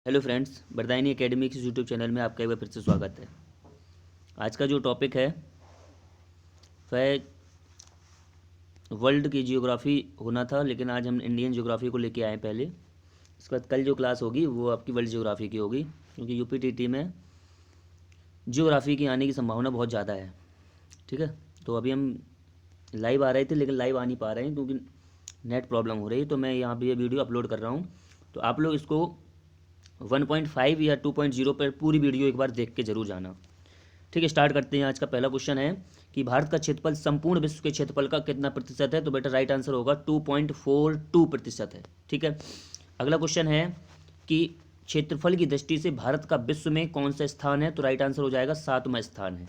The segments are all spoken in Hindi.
हेलो फ्रेंड्स, बरदायनी एकेडमी के यूट्यूब चैनल में आपका एक बार फिर से स्वागत है। आज का जो टॉपिक है वह वर्ल्ड की जियोग्राफी होना था, लेकिन आज हम इंडियन जियोग्राफी को लेके आए पहले। इसके बाद कल जो क्लास होगी वो आपकी वर्ल्ड जियोग्राफी की होगी, क्योंकि यूपीटीटी में जियोग्राफी की आने की संभावना बहुत ज़्यादा है। ठीक है, तो अभी हम लाइव आ रहे थे लेकिन लाइव आ नहीं पा रहे हैं क्योंकि नेट प्रॉब्लम हो रही है। तो मैं यहाँ पे ये वीडियो अपलोड कर रहा हूँ, तो आप लोग इसको 1.5 या 2.0 पर पूरी वीडियो एक बार देख के जरूर जाना। ठीक है, स्टार्ट करते हैं। आज का पहला क्वेश्चन है कि भारत का क्षेत्रफल संपूर्ण विश्व के क्षेत्रफल का कितना प्रतिशत है? तो बेटा राइट आंसर होगा 2.42% है। ठीक है, अगला क्वेश्चन है कि क्षेत्रफल की दृष्टि से भारत का विश्व में कौन सा स्थान है? तो राइट आंसर हो जाएगा 7वां स्थान है।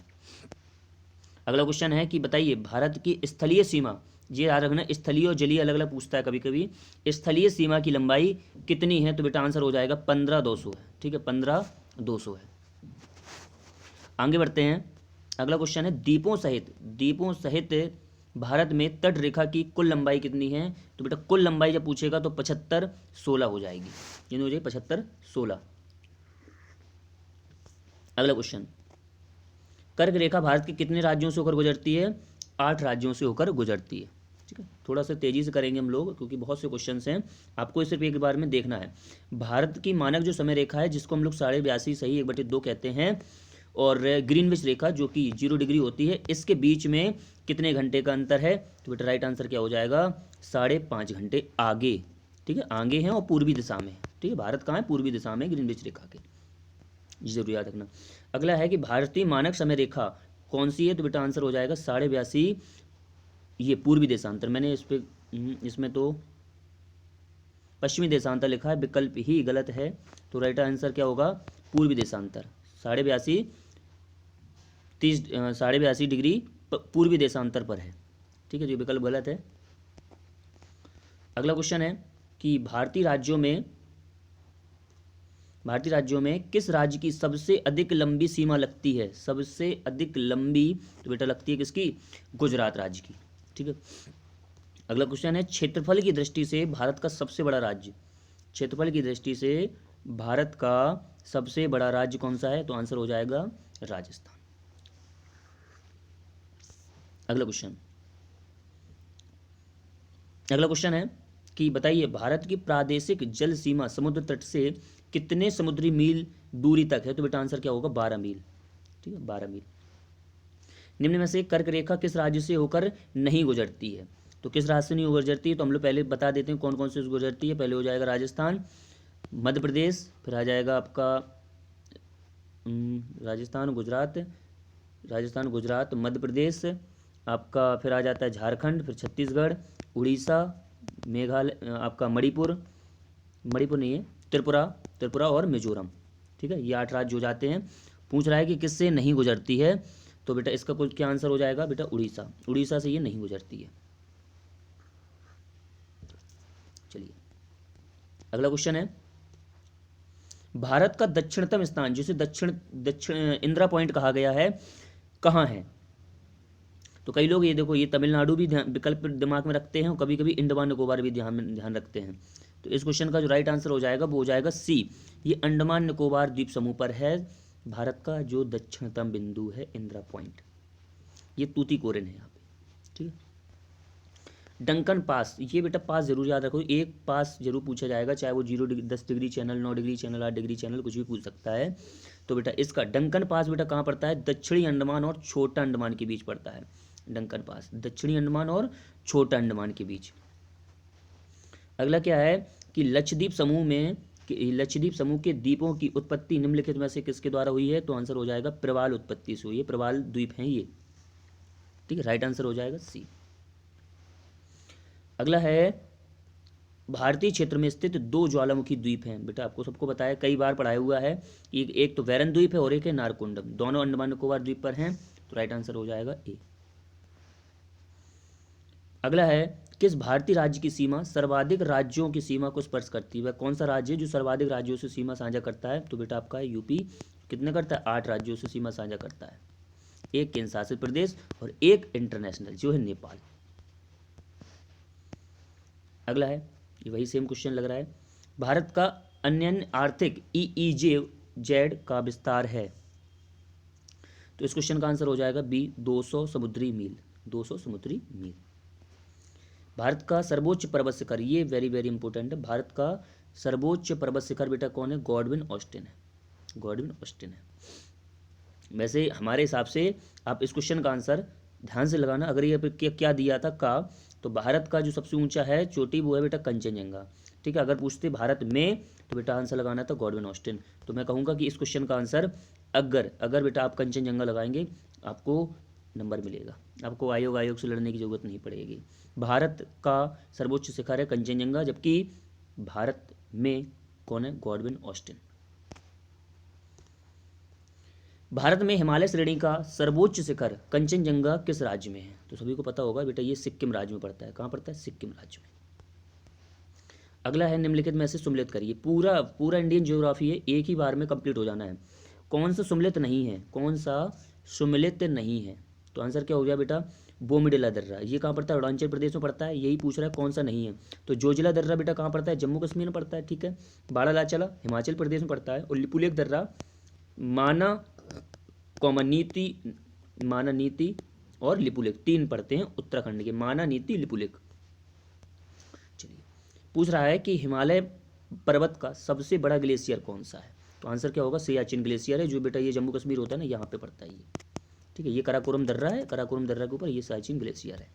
अगला क्वेश्चन है कि बताइए भारत की स्थलीय सीमा, ये याद रखना, स्थलीय और जलीय अलग अलग पूछता है कभी कभी। स्थलीय सीमा की लंबाई कितनी है? तो बेटा आंसर हो जाएगा 15,200 है। ठीक है, 15,200 है। आगे बढ़ते हैं। अगला क्वेश्चन है द्वीपों सहित भारत में तट रेखा की कुल लंबाई कितनी है? तो बेटा कुल लंबाई जब पूछेगा तो 75-16 हो जाएगी, यानी हो जाएगी 75-16। अगला क्वेश्चन, कर्क रेखा भारत के कितने राज्यों से होकर गुजरती है? 8 राज्यों से होकर गुजरती है। ठीक है, थोड़ा सा तेजी से करेंगे हम लोग क्योंकि बहुत से क्वेश्चन हैं, आपको सिर्फ एक बार में देखना है। भारत की मानक जो समय रेखा है, जिसको हम लोग 82.5 सही 1/2 कहते हैं, और ग्रीनविच रेखा जो कि 0 डिग्री होती है, इसके बीच में कितने घंटे का अंतर है? तो बेटा राइट आंसर क्या हो जाएगा? 5.5 घंटे आगे। ठीक है, आगे हैं और पूर्वी दिशा में। ठीक है, भारत कहाँ है? पूर्वी दिशा में ग्रीनविच रेखा के, जरूर याद रखना। अगला है कि भारतीय मानक समय रेखा कौन सी है? तो बेटा आंसर हो जाएगा 82.5, ये पूर्वी देशांतर। मैंने इस पे इसमें तो पश्चिमी देशांतर लिखा है, विकल्प ही गलत है। तो राइट आंसर क्या होगा? पूर्वी देशांतर। 82.5 82.5 डिग्री पूर्वी देशांतर पर है। ठीक है, जो विकल्प गलत है। अगला क्वेश्चन है कि भारतीय राज्यों में किस राज्य की सबसे अधिक लंबी सीमा लगती है? सबसे अधिक लंबी तो बेटा लगती है किसकी? गुजरात राज्य की। ठीक है, अगला क्वेश्चन है क्षेत्रफल की दृष्टि से भारत का सबसे बड़ा राज्य, क्षेत्रफल की दृष्टि से भारत का सबसे बड़ा राज्य कौन सा है? तो आंसर हो जाएगा राजस्थान। अगला क्वेश्चन है कि बताइए भारत की प्रादेशिक जल सीमा समुद्र तट से कितने समुद्री मील दूरी तक है? तो बेटा आंसर क्या होगा? 12 मील। ठीक है, 12 मील। निम्न में से कर्क रेखा किस राज्य से होकर नहीं गुजरती है? तो किस राज्य से नहीं गुजरती है? तो हम लोग पहले बता देते हैं कौन कौन से गुजरती है। पहले हो जाएगा राजस्थान, मध्य प्रदेश, फिर आ जाएगा आपका राजस्थान गुजरात मध्य प्रदेश आपका, फिर आ जाता है झारखंड, फिर छत्तीसगढ़, उड़ीसा, मेघालय, आपका मणिपुर नहीं है, त्रिपुरा और मिजोरम। ठीक है, ये 8 राज्य हो जाते हैं। पूछ रहा है कि किससे नहीं गुजरती है? तो बेटा इसका कुल क्या आंसर हो जाएगा? बेटा उड़ीसा से ये नहीं गुजरती है। चलिए, अगला क्वेश्चन है भारत का दक्षिणतम स्थान, जिसे दक्षिण दक्षिण इंदिरा पॉइंट कहा गया है, कहाँ है? तो कई लोग ये देखो, ये तमिलनाडु भी विकल्प दिमाग में रखते हैं और कभी कभी अंडमान निकोबार भी ध्यान रखते हैं। तो इस क्वेश्चन का जो राइट आंसर हो जाएगा वो हो जाएगा सी, ये अंडमान निकोबार द्वीप समूह पर है भारत का जो दक्षिणतम बिंदु है, इंदिरा पॉइंट। ये तूतीकोरिन है यहाँ पे। ठीक है, डंकन पास, ये बेटा पास जरूर याद रखो, एक पास जरूर पूछा जाएगा, चाहे वो 0 degree, 10 degree channel, 9 degree channel, 8 degree channel, कुछ भी पूछ सकता है। तो बेटा इसका डंकन पास बेटा कहाँ पड़ता है? दक्षिणी अंडमान और छोटा अंडमान के बीच पड़ता है। डंकन पास दक्षिणी अंडमान और छोटा अंडमान के बीच। अगला क्या है कि लक्षद्वीप समूह के द्वीपों की उत्पत्ति निम्नलिखित में से किसके द्वारा हुई है? तो आंसर हो जाएगा प्रवाल उत्पत्ति से हुई है, प्रवाल द्वीप हैं ये। ठीक है, राइट आंसर हो जाएगा सी। अगला है भारतीय क्षेत्र में स्थित 2 ज्वालामुखी द्वीप हैं। बेटा आपको सबको बताया, कई बार पढ़ाया हुआ है। एक तो वैरन द्वीप है और एक है नारकोंडम, दोनों अंडमान निकोबार द्वीप पर हैं। तो राइट आंसर हो जाएगा ए। अगला है किस भारतीय राज्य की सीमा सर्वाधिक राज्यों की सीमा को स्पर्श करती है? वह कौन सा राज्य है जो सर्वाधिक राज्यों से सीमा साझा करता है? तो बेटा आपका है यूपी। कितने करता है? 8 राज्यों से सीमा साझा करता है, एक केंद्र शासित प्रदेश और एक इंटरनेशनल जो है नेपाल। अगला है, ये वही सेम क्वेश्चन लग रहा है, भारत का अन्य आर्थिक EEZ का विस्तार है? तो इस क्वेश्चन का आंसर हो जाएगा बी, 200 समुद्री मील। 200 समुद्री मील। भारत का सर्वोच्च पर्वत शिखर, ये वेरी वेरी इंपॉर्टेंट है। भारत का सर्वोच्च पर्वत शिखर बेटा कौन है? गॉडविन ऑस्टिन है। गॉडविन ऑस्टिन है। वैसे हमारे हिसाब से आप इस क्वेश्चन का आंसर ध्यान से लगाना। अगर ये क्या दिया था का, तो भारत का जो सबसे ऊंचा है चोटी वो है बेटा कंचनजंगा। ठीक है, अगर पूछते भारत में तो बेटा आंसर लगाना था गॉडविन ऑस्टिन। तो मैं कहूँगा कि इस क्वेश्चन का आंसर अगर बेटा आप कंचनजंगा लगाएंगे आपको नंबर मिलेगा, आपको आयोग से लड़ने की जरूरत नहीं पड़ेगी। भारत का सर्वोच्च शिखर है कंचनजंगा, जबकि भारत में कौन है? Godwin Austen. भारत में हिमालय श्रेणी का सर्वोच्च शिखर कंचनजंगा किस राज्य में है? तो सभी को पता होगा बेटा ये सिक्किम राज्य में पड़ता है। कहाँ पड़ता है? सिक्किम राज्य में। अगला है निम्नलिखित में से सुमेलित करिए। पूरा पूरा इंडियन ज्योग्राफी है, एक ही बार में कंप्लीट हो जाना है। कौन सा सुमेलित नहीं है? कौन सा सुमेलित नहीं है? तो आंसर क्या हो गया बेटा? बोमीडिला दर्रा। ये कहाँ पड़ता है? अरुणाचल प्रदेश में पड़ता है। यही पूछ रहा है कौन सा नहीं है। तो जोजिला दर्रा बेटा कहाँ पड़ता है? जम्मू कश्मीर में पड़ता है। ठीक है। बाड़ालाचाला हिमाचल प्रदेश में पड़ता है। और लिपुलेख दर्रा माना माना नीति और लिपुलेख, तीन पड़ते हैं उत्तराखंड के, माना नीति लिपुलेख। चलिए, पूछ रहा है कि हिमालय पर्वत का सबसे बड़ा ग्लेशियर कौन सा है? तो आंसर क्या होगा? सियाचिन ग्लेशियर है, जो बेटा ये जम्मू कश्मीर होता है ना, यहाँ पे पड़ता है ये। ठीक है, ये कराकोरम दर्रा है, कराकोरम दर्रा के ऊपर ये सियाचिन ग्लेशियर है।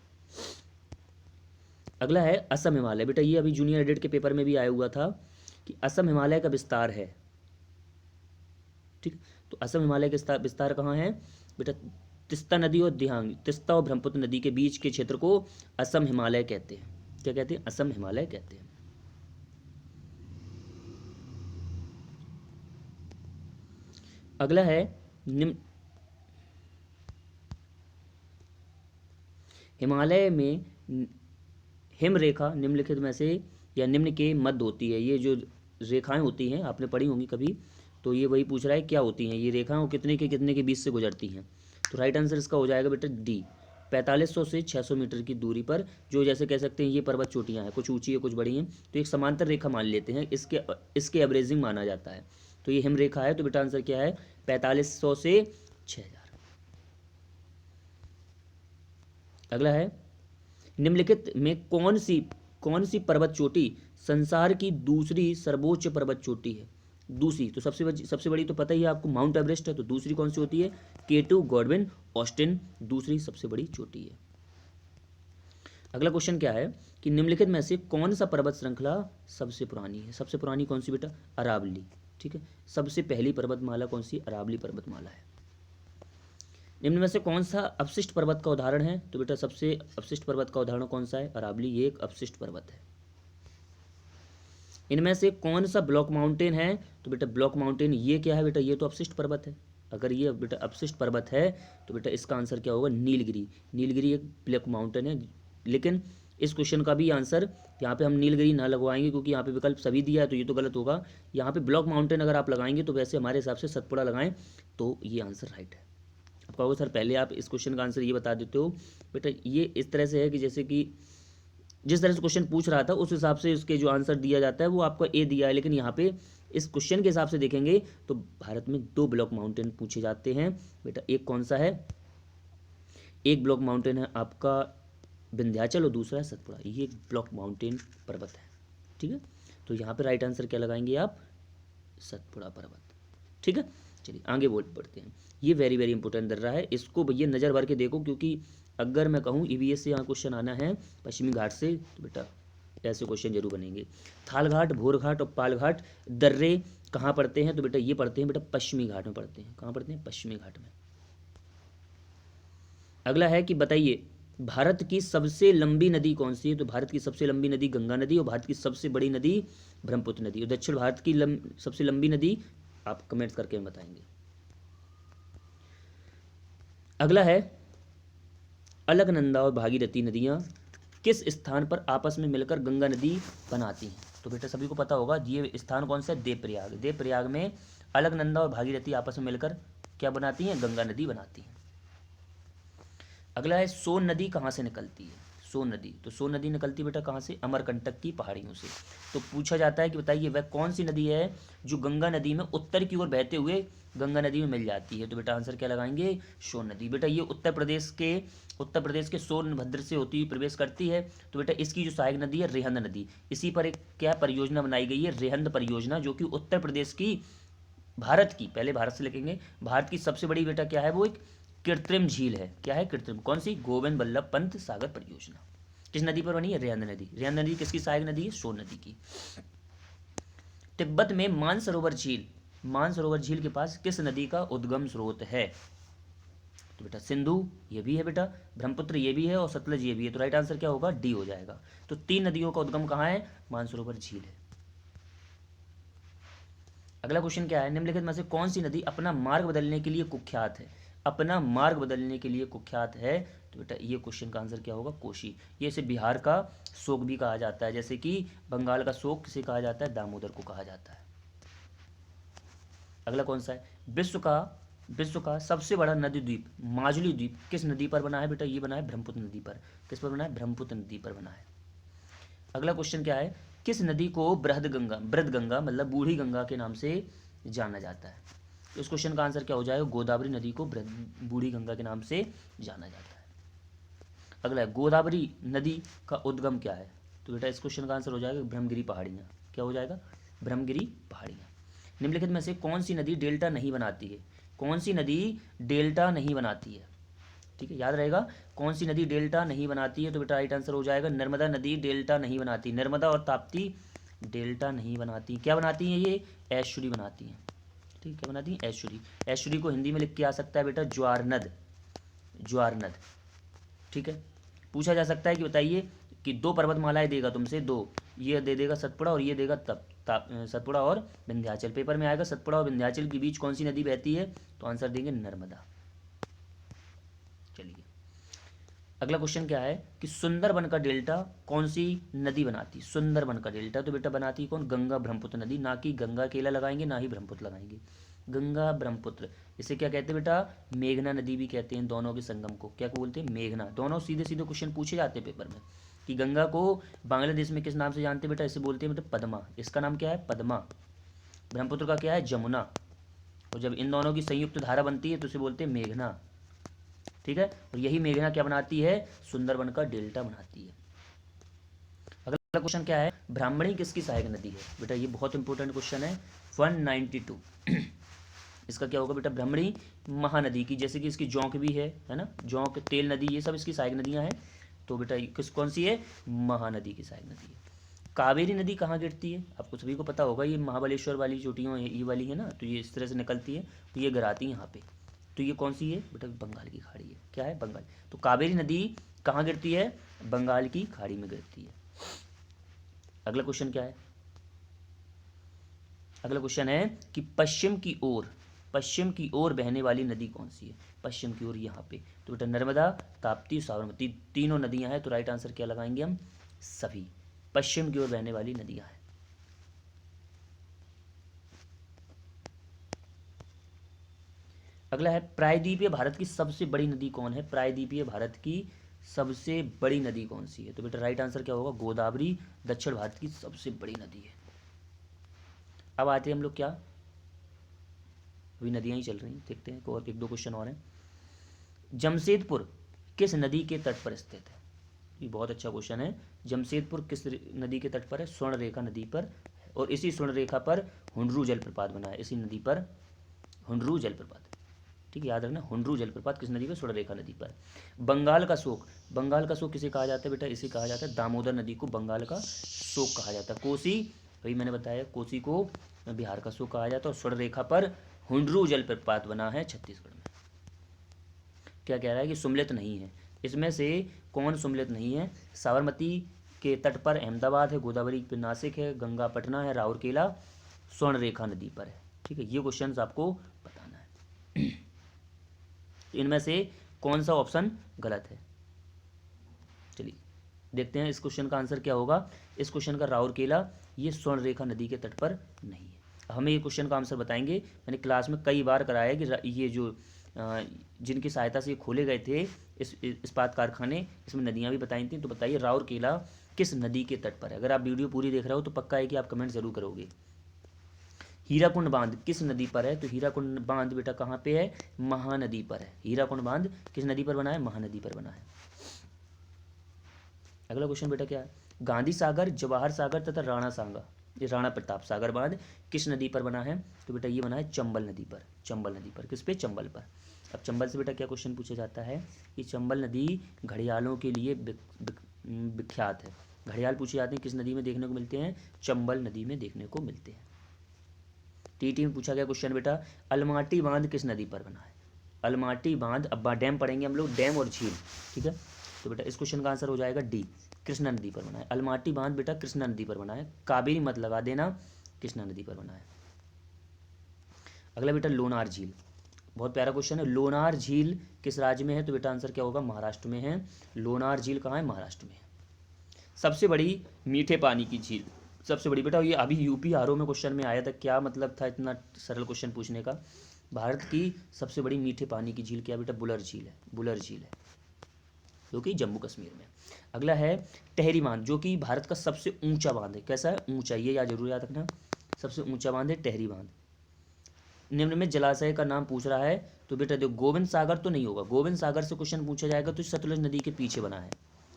अगला है असम हिमालय। बेटा ये अभी जूनियर एडिट के पेपर में भी आया हुआ था कि असम हिमालय का विस्तार है। ठीक, तो असम हिमालय का विस्तार कहाँ है बेटा? तिस्ता नदी और दिहांग, तिस्ता और ब्रह्मपुत्र नदी के बीच के क्षेत्र को असम हिमालय कहते हैं। क्या कहते हैं? असम हिमालय कहते हैं। अगला है हिमालय में हिमरेखा निम्नलिखित में से या निम्न के मध्य होती है। ये जो रेखाएं होती हैं आपने पढ़ी होंगी कभी, तो ये वही पूछ रहा है क्या होती हैं ये रेखाएं और कितने के बीच से गुजरती हैं। तो राइट आंसर इसका हो जाएगा बेटा डी, 4500 से 600 मीटर की दूरी पर, जो जैसे कह सकते हैं ये पर्वत चोटियाँ हैं, कुछ ऊंची है कुछ बड़ी हैं, तो एक समांतर रेखा मान लेते हैं, इसके एवरेजिंग माना जाता है। तो ये हिमरेखा है। तो बेटा आंसर क्या है? 4500 से 6000। अगला है निम्नलिखित में कौन सी पर्वत चोटी संसार की दूसरी सर्वोच्च पर्वत चोटी है? दूसरी तो सबसे बड़ी तो पता ही है आपको, माउंट एवरेस्ट है। तो दूसरी कौन सी होती है? K2 गॉडविन ऑस्टिन दूसरी सबसे बड़ी चोटी है। अगला क्वेश्चन क्या है कि निम्नलिखित में से कौन सा पर्वत श्रृंखला सबसे पुरानी है? सबसे पुरानी कौन सी बेटा? अरावली। ठीक है, सबसे पहली पर्वतमाला कौन सी? अरावली पर्वतमाला है। निम्न में से कौन सा अपशिष्ट पर्वत का उदाहरण है? तो बेटा सबसे अपशिष्ट पर्वत का उदाहरण कौन सा है? अरावली, ये एक अपशिष्ट पर्वत है। इनमें से कौन सा ब्लॉक माउंटेन है? तो बेटा ब्लॉक माउंटेन ये क्या है बेटा? ये तो अपशिष्ट पर्वत है। अगर ये बेटा अपशिष्ट पर्वत है तो बेटा इसका आंसर क्या होगा? नीलगिरी। नीलगिरी एक ब्लॉक माउंटेन है। लेकिन इस क्वेश्चन का भी आंसर यहाँ पे हम नीलगिरी ना लगवाएंगे, क्योंकि यहाँ पे विकल्प सभी दिया है तो ये तो गलत होगा। यहाँ पे ब्लॉक माउंटेन अगर आप लगाएंगे तो वैसे हमारे हिसाब से सतपुड़ा लगाएं तो ये आंसर राइट है। आप कहोगे सर पहले आप इस क्वेश्चन का आंसर ये बता देते हो। बेटा ये इस तरह से है कि जैसे कि जिस तरह से क्वेश्चन पूछ रहा था उस हिसाब से उसके जो आंसर दिया जाता है वो आपको ए दिया है, लेकिन यहाँ पे इस क्वेश्चन के हिसाब से देखेंगे तो भारत में 2 ब्लॉक माउंटेन पूछे जाते हैं बेटा। एक कौन सा है? एक ब्लॉक माउंटेन है आपका विंध्याचल और दूसरा है सतपुड़ा। ये एक ब्लॉक माउंटेन पर्वत है। ठीक है, तो यहाँ पे राइट आंसर क्या लगाएंगे आप? सतपुड़ा पर्वत। ठीक है, चलिए आगे बढ़ते हैं। ये वेरी वेरी इंपॉर्टेंट दर्रा है, इसको भैया नज़र भर के देखो, क्योंकि अगर मैं कहूँ ईवीएस से यहाँ क्वेश्चन आना है पश्चिमी घाट से तो बेटा ऐसे क्वेश्चन जरूर बनेंगे। थालघाट, भोरघाट और पालघाट दर्रे कहाँ पड़ते हैं? तो बेटा ये पड़ते हैं बेटा पश्चिमी घाट में पड़ते हैं। कहाँ पड़ते हैं? पश्चिमी घाट में। अगला है कि बताइए भारत की सबसे लंबी नदी कौन सी है? तो भारत की सबसे लंबी नदी गंगा नदी और भारत की सबसे बड़ी नदी ब्रह्मपुत्र नदी। और दक्षिण भारत की सबसे लंबी नदी आप कमेंट करके बताएंगे। अगला है अलकनंदा और भागीरथी नदियाँ किस स्थान पर आपस में मिलकर गंगा नदी बनाती हैं? तो बेटा सभी को पता होगा ये स्थान कौन सा है? देवप्रयाग। देवप्रयाग में अलकनंदा और भागीरथी आपस में मिलकर क्या बनाती हैं? गंगा नदी बनाती हैं। अगला है सोन नदी कहाँ से निकलती है? सोन नदी। तो सोन नदी निकलती बेटा कहाँ से? अमरकंटक की पहाड़ियों से। तो पूछा जाता है कि बताइए वह कौन सी नदी है जो गंगा नदी में उत्तर की ओर बहते हुए गंगा नदी में मिल जाती है? तो बेटा आंसर क्या लगाएंगे? सोन नदी। बेटा ये उत्तर प्रदेश के सोनभद्र से होती हुई प्रवेश करती है। तो बेटा इसकी जो सहायक नदी है रेहंद नदी, इसी पर एक क्या परियोजना बनाई गई है? रेहंद परियोजना, जो कि उत्तर प्रदेश की, भारत की, पहले भारत से लिखेंगे, भारत की सबसे बड़ी बेटा क्या है? वो एक कृत्रिम झील है। क्या है? कृत्रिम। कौन सी? गोविंद बल्लभ पंत सागर परियोजना। किस नदी पर बनी है? रेहंद नदी। रेहंद नदी किसकी सहायक नदी है? सोन नदी की। तिब्बत में मानसरोवर झील के पास किस नदी का उद्गम स्रोत है? तो बेटा सिंधु ये भी है बेटा, ब्रह्मपुत्र ये भी है और सतलज ये भी है। तो राइट आंसर क्या होगा? डी हो जाएगा। तो 3 नदियों का उद्गम कहाँ है? मानसरोवर झील है। अगला क्वेश्चन क्या है? निम्नलिखित में से कौन सी नदी अपना मार्ग बदलने के लिए कुख्यात है? अपना मार्ग बदलने के लिए कुख्यात है। तो बेटा ये क्वेश्चन का आंसर क्या होगा? कोशी। ये इसे बिहार का शोक भी कहा जाता है, जैसे कि बंगाल का शोक किसे कहा जाता है? दामोदर को कहा जाता है। अगला कौन सा है? विश्व का सबसे बड़ा नदी द्वीप माजुली द्वीप किस नदी पर बना है? बेटा ये बना है ब्रह्मपुत्र नदी पर। किस पर बना है? ब्रह्मपुत्र नदी पर बना है। अगला क्वेश्चन क्या है? किस नदी को बृहद गंगा मतलब बूढ़ी गंगा के नाम से जाना जाता है? तो इस क्वेश्चन का आंसर क्या हो जाएगा? गोदावरी नदी को बूढ़ी गंगा के नाम से जाना जाता है। अगला है गोदावरी नदी का उद्गम क्या है? तो बेटा इस क्वेश्चन का आंसर हो जाएगा ब्रह्मगिरी पहाड़ियाँ। क्या हो जाएगा? ब्रह्मगिरी पहाड़ियाँ। निम्नलिखित में से कौन सी नदी डेल्टा नहीं बनाती है? कौन सी नदी डेल्टा नहीं बनाती है? ठीक है, याद रहेगा कौन सी नदी डेल्टा नहीं बनाती है। तो बेटा राइट आंसर हो जाएगा नर्मदा नदी डेल्टा नहीं बनाती। नर्मदा और ताप्ती डेल्टा नहीं बनाती। क्या बनाती हैं ये? एस्चुरी बनाती हैं। ठीक है, क्या बनाती हैं? एस्चुरी। एस्चुरी को हिंदी में लिख के आ सकता है बेटा ज्वारनद। ज्वारनद। ठीक है, पूछा जा सकता है कि बताइए कि 2 पर्वतमालाएं देगा तुमसे, 2, ये दे देगा सतपुड़ा और ये देगा सतपुड़ा और विंध्याचल। पेपर में आएगा सतपुड़ा और विंध्याचल के बीच कौन सी नदी बहती है? तो आंसर देंगे नर्मदा। चलिए अगला क्वेश्चन क्या है कि सुंदरबन का डेल्टा कौन सी नदी बनाती? सुंदरबन का डेल्टा तो बेटा बनाती है कौन? गंगा ब्रह्मपुत्र नदी। ना कि गंगा अकेला लगाएंगे, ना ही ब्रह्मपुत्र लगाएंगे, गंगा ब्रह्मपुत्र। इसे क्या कहते हैं बेटा? मेघना नदी भी कहते हैं। दोनों के संगम को क्या बोलते हैं? मेघना। दोनों सीधे सीधे क्वेश्चन पूछे जाते हैं पेपर में कि गंगा को बांग्लादेश में किस नाम से जानते हैं बेटा? इसे बोलते हैं बेटा पद्मा। इसका नाम क्या है? पद्मा। ब्रह्मपुत्र का क्या है? जमुना। और जब इन दोनों की संयुक्त धारा बनती है तो इसे बोलते हैं मेघना। ठीक है, और यही मेघना क्या बनाती है? सुंदरबन का डेल्टा बनाती है। अगला क्वेश्चन क्या है? ब्राह्मणी किसकी सहायक नदी है? बेटा ये बहुत इंपॉर्टेंट क्वेश्चन है। 192 इसका क्या होगा बेटा? ब्राह्मणी महानदी की, जैसे कि इसकी जोंक भी है ना, जोंक, तेल नदी, ये सब इसकी सहायक नदियां हैं। तो बेटा कौन सी है? महानदी की सहायक नदी है। कावेरी नदी कहाँ गिरती है? आपको सभी को पता होगा, ये महाबलेश्वर वाली चोटियों ये वाली है ना, तो ये इस तरह से निकलती है, तो ये गिराती है यहाँ पे। तो ये कौन सी है बेटा? बंगाल की खाड़ी है। क्या है? बंगाल। तो कावेरी नदी कहाँ गिरती है? बंगाल की खाड़ी में गिरती है। अगला क्वेश्चन क्या है? अगला क्वेश्चन है कि पश्चिम की ओर बहने वाली नदी कौन सी है? पश्चिम की ओर यहाँ पे तो बेटा नर्मदा, ताप्ती, साबरमती, तीनों नदियां हैं। तो राइट आंसर क्या लगाएंगे हम? सभी पश्चिम की ओर बहने वाली नदियां हैं। अगला है प्रायद्वीपीय भारत की सबसे बड़ी नदी कौन है? प्रायद्वीपीय भारत की सबसे बड़ी नदी कौन सी है? तो बेटा राइट आंसर क्या होगा? गोदावरी दक्षिण भारत की सबसे बड़ी नदी है। अब आते हैं हम लोग क्या, अभी नदियां ही चल रही हैं, देखते हैं और 1-2 क्वेश्चन और हैं। जमशेदपुर किस नदी के तट पर स्थित है? ये बहुत अच्छा क्वेश्चन है। जमशेदपुर किस नदी के तट पर है? स्वर्ण रेखा नदी पर। और इसी स्वर्ण रेखा पर हुंडरू जलप्रपात बना है। इसी नदी पर हुंडरू जलप्रपात। ठीक है, याद रखना, हुंडरू जलप्रपात किस नदी पर? स्वर्णरेखा नदी पर। बंगाल का शोक किसे कहा जाता है बेटा? इसे कहा जाता है दामोदर नदी को बंगाल का शोक कहा जाता है। कोसी, वही मैंने बताया, कोसी को बिहार का शोक कहा जाता है। और स्वर्णरेखा पर हुंडरू जलप्रपात बना है छत्तीसगढ़ में। क्या कह रहा है कि सुमलित नहीं है। इसमें से कौन सुमलित नहीं है? साबरमती के तट पर अहमदाबाद है, गोदावरी पे नासिक है, गंगा पटना है, राउरकेला स्वर्णरेखा नदी पर है। ठीक है, ये क्वेश्चन आपको बताना है। इनमें से कौन सा ऑप्शन गलत है? चलिए देखते हैं इस क्वेश्चन का आंसर क्या होगा। इस क्वेश्चन का राउरकेला ये स्वर्ण रेखा नदी के तट पर नहीं है। हमें ये क्वेश्चन का आंसर बताएंगे। मैंने क्लास में कई बार कराया कि ये जो जिनकी सहायता से ये खोले गए थे इस इस्पात कारखाने, इसमें नदियाँ भी बताई थी। तो बताइए राउरकेला किस नदी के तट पर है? अगर आप वीडियो पूरी देख रहे हो तो पक्का है कि आप कमेंट जरूर करोगे। हीराकुंड बांध किस नदी पर है? तो हीराकुंड बांध बेटा कहाँ पे है? महानदी पर है। हीराकुंड बांध किस नदी पर बना है? महानदी पर बना है। अगला क्वेश्चन बेटा क्या है? गांधी सागर, जवाहर सागर तथा राणा सागर, ये राणा प्रताप सागर बांध किस नदी पर बना है? तो बेटा ये बना है चंबल नदी पर। चंबल नदी पर, किस पे? चंबल पर। अब चंबल से बेटा क्या क्वेश्चन पूछा जाता है कि चंबल नदी घड़ियालों के लिए विख्यात है। घड़ियाल पूछे जाते हैं किस नदी में देखने को मिलते हैं? चंबल नदी में देखने को मिलते हैं। टीटी में पूछा गया क्वेश्चन बेटा, अलमाटी बांध किस नदी पर बना है? अलमाटी बांध, अब डैम पढ़ेंगे हम लोग, डैम और झील, ठीक है। तो बेटा इस क्वेश्चन का आंसर हो जाएगा डी, कृष्णा नदी पर बना है। अलमाटी बांध बेटा कृष्णा नदी पर बना है, कावेरी मत लगा देना, कृष्णा नदी पर बना है। अगला बेटा लोनार झील, बहुत प्यारा क्वेश्चन है। लोनार झील किस राज्य में है? तो बेटा आंसर क्या होगा? महाराष्ट्र में है। लोनार झील कहाँ है? महाराष्ट्र में है। सबसे बड़ी मीठे पानी की झील, सबसे बड़ी बेटा, ये अभी यूपी आरओ में क्वेश्चन में आया था, क्या मतलब था इतना सरल क्वेश्चन पूछने का? भारत की सबसे बड़ी मीठे पानी की झील क्या बेटा? बुलर झील है। बुलर झील है जो कि जम्मू कश्मीर में। अगला है टेहरी बांध, जो कि भारत का सबसे ऊंचा बांध है। कैसा है? ऊंचा, ये जरूर याद रखना, सबसे ऊंचा बांध है टेहरी बांध। निम्न में जलाशय का नाम पूछ रहा है, तो बेटा देखो गोविंद सागर तो नहीं होगा। गोविंद सागर से क्वेश्चन पूछा जाएगा तो सतलुज नदी के पीछे बना है,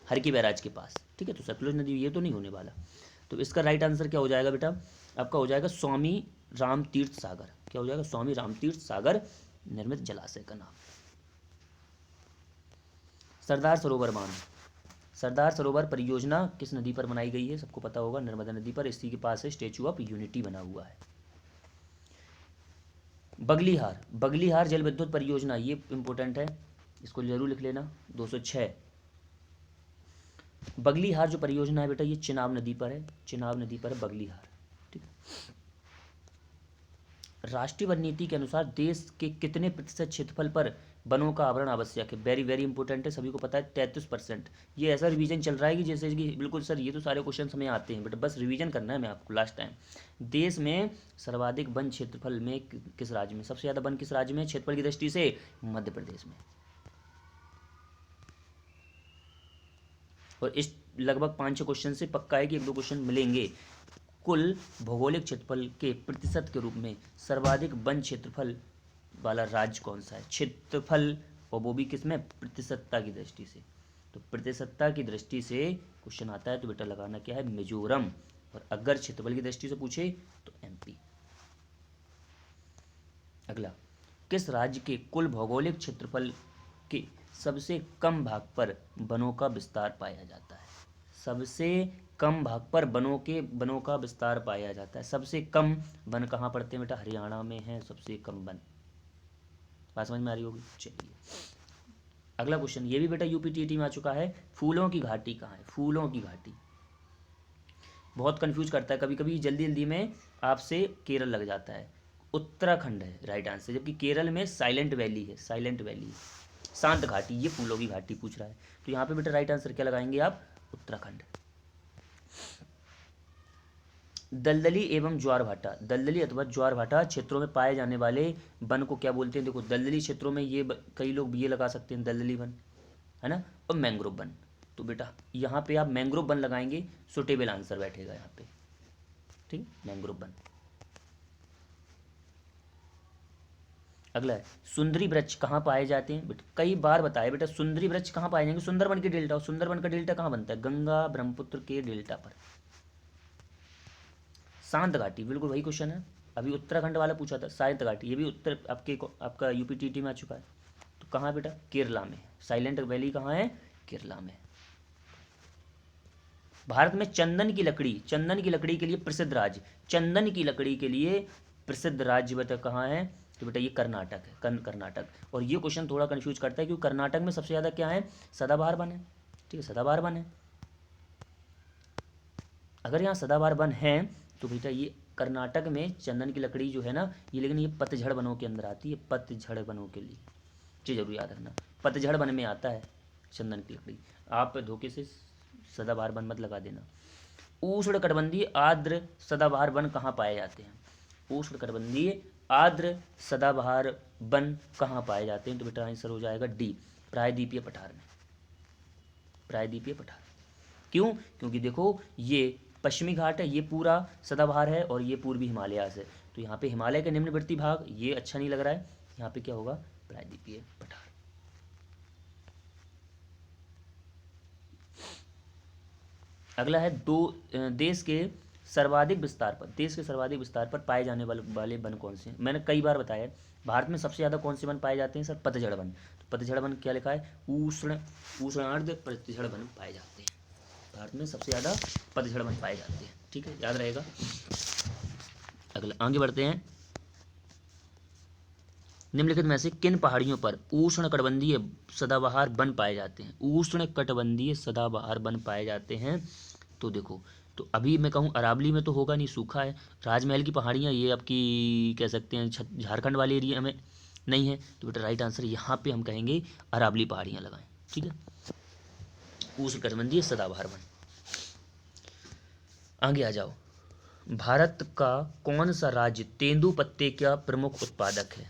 हर की बैराज के पास, ठीक है। तो सतलुज नदी ये तो नहीं होने वाला। तो इसका राइट आंसर क्या हो जाएगा बेटा? आपका हो जाएगा स्वामी राम तीर्थ सागर। क्या हो जाएगा? स्वामी राम तीर्थ सागर निर्मित जलाशय का नाम। सरदार सरोवर बांध, सरदार सरोवर परियोजना किस नदी पर बनाई गई है? सबको पता होगा, नर्मदा नदी पर। इसी के पास है स्टेचू ऑफ यूनिटी बना हुआ है। बगलीहार, बगलीहार जल विद्युत परियोजना, ये इंपॉर्टेंट है, इसको जरूर लिख लेना। 206 बगलीहार जो परियोजना है बेटा, ये चिनाब नदी पर है। चिनाब नदी पर है बगलीहार, ठीक है। राष्ट्रीय वन नीति के अनुसार देश के कितने प्रतिशत क्षेत्रफल पर वनों का आवरण आवश्यक है? वेरी वेरी इंपॉर्टेंट है, सभी को पता है 33%। ये ऐसा रिवीजन चल रहा है कि जैसे कि बिल्कुल सर ये तो सारे क्वेश्चन हमें आते हैं, बट बस रिवीजन करना है मैं आपको लास्ट टाइम। देश में सर्वाधिक वन क्षेत्रफल में किस राज्य में? सबसे ज़्यादा वन किस राज्य में क्षेत्रफल की दृष्टि से? मध्य प्रदेश में। और इस लगभग 5-6 क्वेश्चन से पक्का है कि 1-2 क्वेश्चन मिलेंगे। कुल भौगोलिक क्षेत्रफल के प्रतिशत के रूप में सर्वाधिक वन क्षेत्रफल वाला राज्य कौन सा है? क्षेत्रफल, और वो भी किसमें? प्रतिशतता की दृष्टि से। तो प्रतिशतता की दृष्टि से क्वेश्चन आता है तो बेटा लगाना क्या है? मिजोरम। और अगर क्षेत्रफल की दृष्टि से पूछे तो एमपी। अगला, किस राज्य के कुल भौगोलिक क्षेत्रफल के सबसे कम भाग पर वनों का विस्तार पाया जाता है? सबसे कम भाग पर वनों का विस्तार पाया जाता है। सबसे कम वन कहाँ पड़ते हैं बेटा? हरियाणा में है सबसे कम वन। बात समझ में आ रही होगी। चलिए अगला क्वेश्चन, ये भी बेटा यूपीटीटी में आ चुका है। फूलों की घाटी कहाँ है? फूलों की घाटी बहुत कंफ्यूज करता है कभी कभी, जल्दी जल्दी में आपसे केरल लग जाता है। उत्तराखंड है राइट आंसर, जबकि केरल में साइलेंट वैली है। साइलेंट वैली, शांत घाटी, ये फूलों की घाटी पूछ रहा है। तो यहाँ पे बेटा राइट आंसर क्या लगाएंगे आप? उत्तराखंड। दलदली एवं ज्वार भाटा, दलदली अथवा ज्वार भाटा क्षेत्रों में पाए जाने वाले वन को क्या बोलते हैं? देखो दलदली क्षेत्रों में ये कई लोग ये लगा सकते हैं दलदली वन, है ना, और मैंग्रोव वन। तो बेटा यहाँ पे आप मैंग्रोव वन लगाएंगे, सुटेबल आंसर बैठेगा यहाँ पे, ठीक, मैंग्रोव वन। अगला है सुंदरी वृक्ष कहाँ पाए जाते हैं? बेटा कई बार बताया बेटा, सुंदरी वृक्ष कहाँ पाए जाएंगे? सुंदरबन के डेल्टा, और सुंदरबन का डेल्टा कहाँ बनता है? गंगा ब्रह्मपुत्र के डेल्टा पर। शांत घाटी, बिल्कुल वही क्वेश्चन है, अभी उत्तराखंड वाला पूछा था। शांत घाटी ये भी उत्तर आपका यूपीटीटी में आ चुका है। तो कहाँ बेटा? केरला में। साइलेंट वैली कहाँ है? केरला में। भारत में चंदन की लकड़ी के लिए प्रसिद्ध राज्य, चंदन की लकड़ी के लिए प्रसिद्ध राज्य बेटा कहाँ है? तो बेटा ये कर्नाटक है, कर्नाटक। और ये क्वेश्चन थोड़ा कंफ्यूज करता है क्योंकि कर्नाटक में सबसे ज़्यादा क्या है? सदाबहार वन है, ठीक है, सदाबहार वन है। अगर यहाँ सदाबहार वन है तो बेटा ये कर्नाटक में चंदन की लकड़ी जो है ना ये, लेकिन ये पतझड़ वनों के अंदर आती है, पतझड़ वनों के लिए, ये जरूर याद रखना, पतझड़ वन में आता है चंदन की लकड़ी। आप धोखे से सदाबहार वन मत लगा देना। उष्णकटिबंधीय आर्द्र सदाबहार वन कहाँ पाए जाते हैं? उष्णकटिबंधीय आर्द्र सदाबहार वन कहाँ पाए जाते हैं? तो बेटा आंसर हो जाएगा डी, प्रायद्वीपीय पठार में। प्रायद्वीपीय पठार क्यों? क्योंकि देखो ये पश्चिमी घाट है, ये पूरा सदाबहार है और ये पूर्वी हिमालयास है, तो यहाँ पे हिमालय का निम्नवर्ती भाग ये अच्छा नहीं लग रहा है, यहाँ पे क्या होगा? प्रायद्वीपीय पठार। अगला है देश के सर्वाधिक विस्तार पर पाए जाने वाले वन कौन से हैं? मैंने कई बार बताया भारत में सबसे ज़्यादा कौन से वन पाए जाते हैं सर? पतझड़ वन। तो पतझड़ वन क्या लिखा है? उष्णार्ध पतझड़ वन पाए जाते हैं। भारत में सबसे ज़्यादा पतझड़ वन पाए जाते हैं, ठीक है, याद रहेगा। अगला आगे बढ़ते हैं। निम्नलिखित में से किन पहाड़ियों पर उष्णकटिबंधीय सदाबहार वन पाए जाते हैं? उष्णकटिबंधीय सदाबहार वन पाए जाते हैं। तो देखो, तो अभी मैं कहूँ अरावली में तो होगा नहीं, सूखा है। राजमहल की पहाड़ियाँ ये आपकी कह सकते हैं झारखंड वाले एरिया में नहीं है, तो बेटा राइट आंसर यहाँ पे हम कहेंगे अरावली पहाड़ियाँ लगाएं, ठीक है। उष्णकटिबंधीय सदाबहार वन। आगे आ जाओ। भारत का कौन सा राज्य तेंदुपत्ते का प्रमुख उत्पादक है?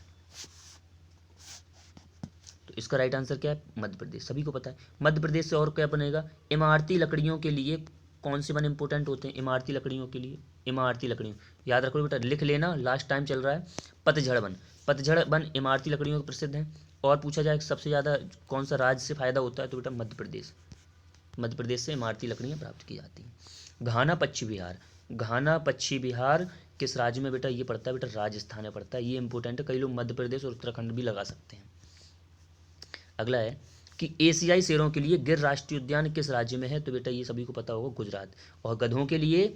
तो इसका राइट आंसर क्या है? मध्य प्रदेश, सभी को पता है। मध्य प्रदेश से और क्या बनेगा? इमारती लकड़ियों के लिए कौन से वन इंपॉर्टेंट होते हैं? इमारती लकड़ियों के लिए, इमारती लकड़ियों, याद रखो बेटा, लिख लेना, लास्ट टाइम चल रहा है। पतझड़ वन, पतझड़ वन इमारती लकड़ियों के प्रसिद्ध हैं। और पूछा जाए सबसे ज़्यादा कौन सा राज्य से फायदा होता है? तो बेटा मध्य प्रदेश, मध्य प्रदेश से इमारती लकड़ियाँ प्राप्त की जाती हैं। घाना पश्चिमी बिहार, घाना पश्चिमी बिहार किस राज्य में बेटा ये पड़ता है? बेटा राजस्थान में पड़ता है, ये इंपॉर्टेंट है। कई लोग मध्य प्रदेश और उत्तराखंड भी लगा सकते हैं। अगला है कि एशियाई शेरों के लिए गिर राष्ट्रीय उद्यान किस राज्य में है? तो बेटा ये सभी को पता होगा, गुजरात। और गधों के लिए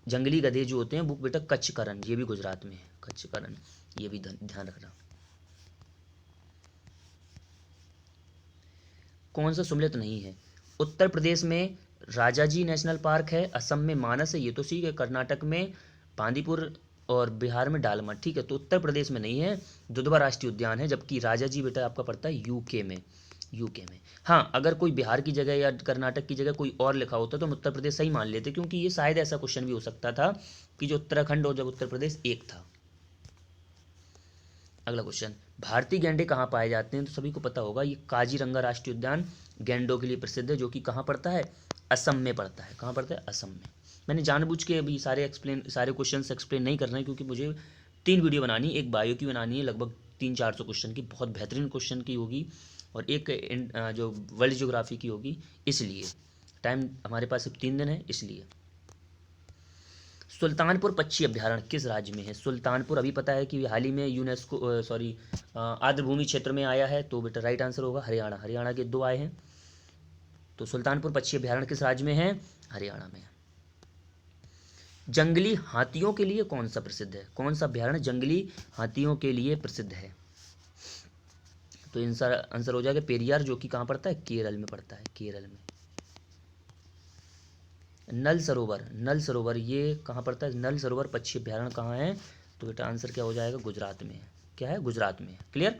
जंगली गधे जो होते हैं वो बेटा कच्छकरण, ये भी गुजरात में है, कच्छकरण, ये भी ध्यान रखना। कौन सा सम्मिलित नहीं है? उत्तर प्रदेश में राजाजी नेशनल पार्क है, असम में मानस है, ये तो ठीक है, कर्नाटक में बांदीपुर और बिहार में डालमा, ठीक है। तो उत्तर प्रदेश में नहीं है, दुधवा राष्ट्रीय उद्यान है, जबकि राजाजी बेटा आपका पड़ता है यूके में, यूके में। हाँ, अगर कोई बिहार की जगह या कर्नाटक की जगह कोई और लिखा होता तो हम उत्तर प्रदेश सही मान लेते, क्योंकि ये शायद ऐसा क्वेश्चन भी हो सकता था कि जो उत्तराखंड और जब उत्तर प्रदेश एक था। अगला क्वेश्चन, भारतीय गैंडे कहाँ पाए जाते हैं? तो सभी को पता होगा, ये काजीरंगा राष्ट्रीय उद्यान गैंडों के लिए प्रसिद्ध है, जो कि कहाँ पड़ता है? असम में पड़ता है। कहाँ पड़ता है? असम में। मैंने जानबूझ के अभी सारे क्वेश्चन एक्सप्लेन नहीं करना है, क्योंकि मुझे 3 वीडियो बनानी, एक बायो की बनानी है लगभग 300-400 क्वेश्चन की, बहुत बेहतरीन क्वेश्चन की होगी, और एक जो वर्ल्ड ज्योग्राफी की होगी, इसलिए टाइम हमारे पास सिर्फ 3 दिन है, इसलिए। सुल्तानपुर पक्षी अभ्यारण्य किस राज्य में है? सुल्तानपुर अभी पता है कि हाल ही में यूनेस्को आर्द्रभूमि क्षेत्र में आया है, तो बेटा राइट आंसर होगा हरियाणा। हरियाणा के 2 आए हैं, तो सुल्तानपुर पक्षी अभ्यारण्य किस राज्य में है? हरियाणा में। जंगली हाथियों के लिए कौन सा प्रसिद्ध है? कौन सा अभ्यारण्य जंगली हाथियों के लिए प्रसिद्ध है? तो आंसर हो जाएगा पेरियार, जो कि कहाँ पड़ता है? केरल में पड़ता है, केरल में। नल सरोवर, नल सरोवर ये कहाँ पड़ता है? नल सरोवर पक्षी अभ्यारण्य कहाँ है? तो बेटा आंसर क्या हो जाएगा? गुजरात में है। क्या है? गुजरात में है। क्लियर?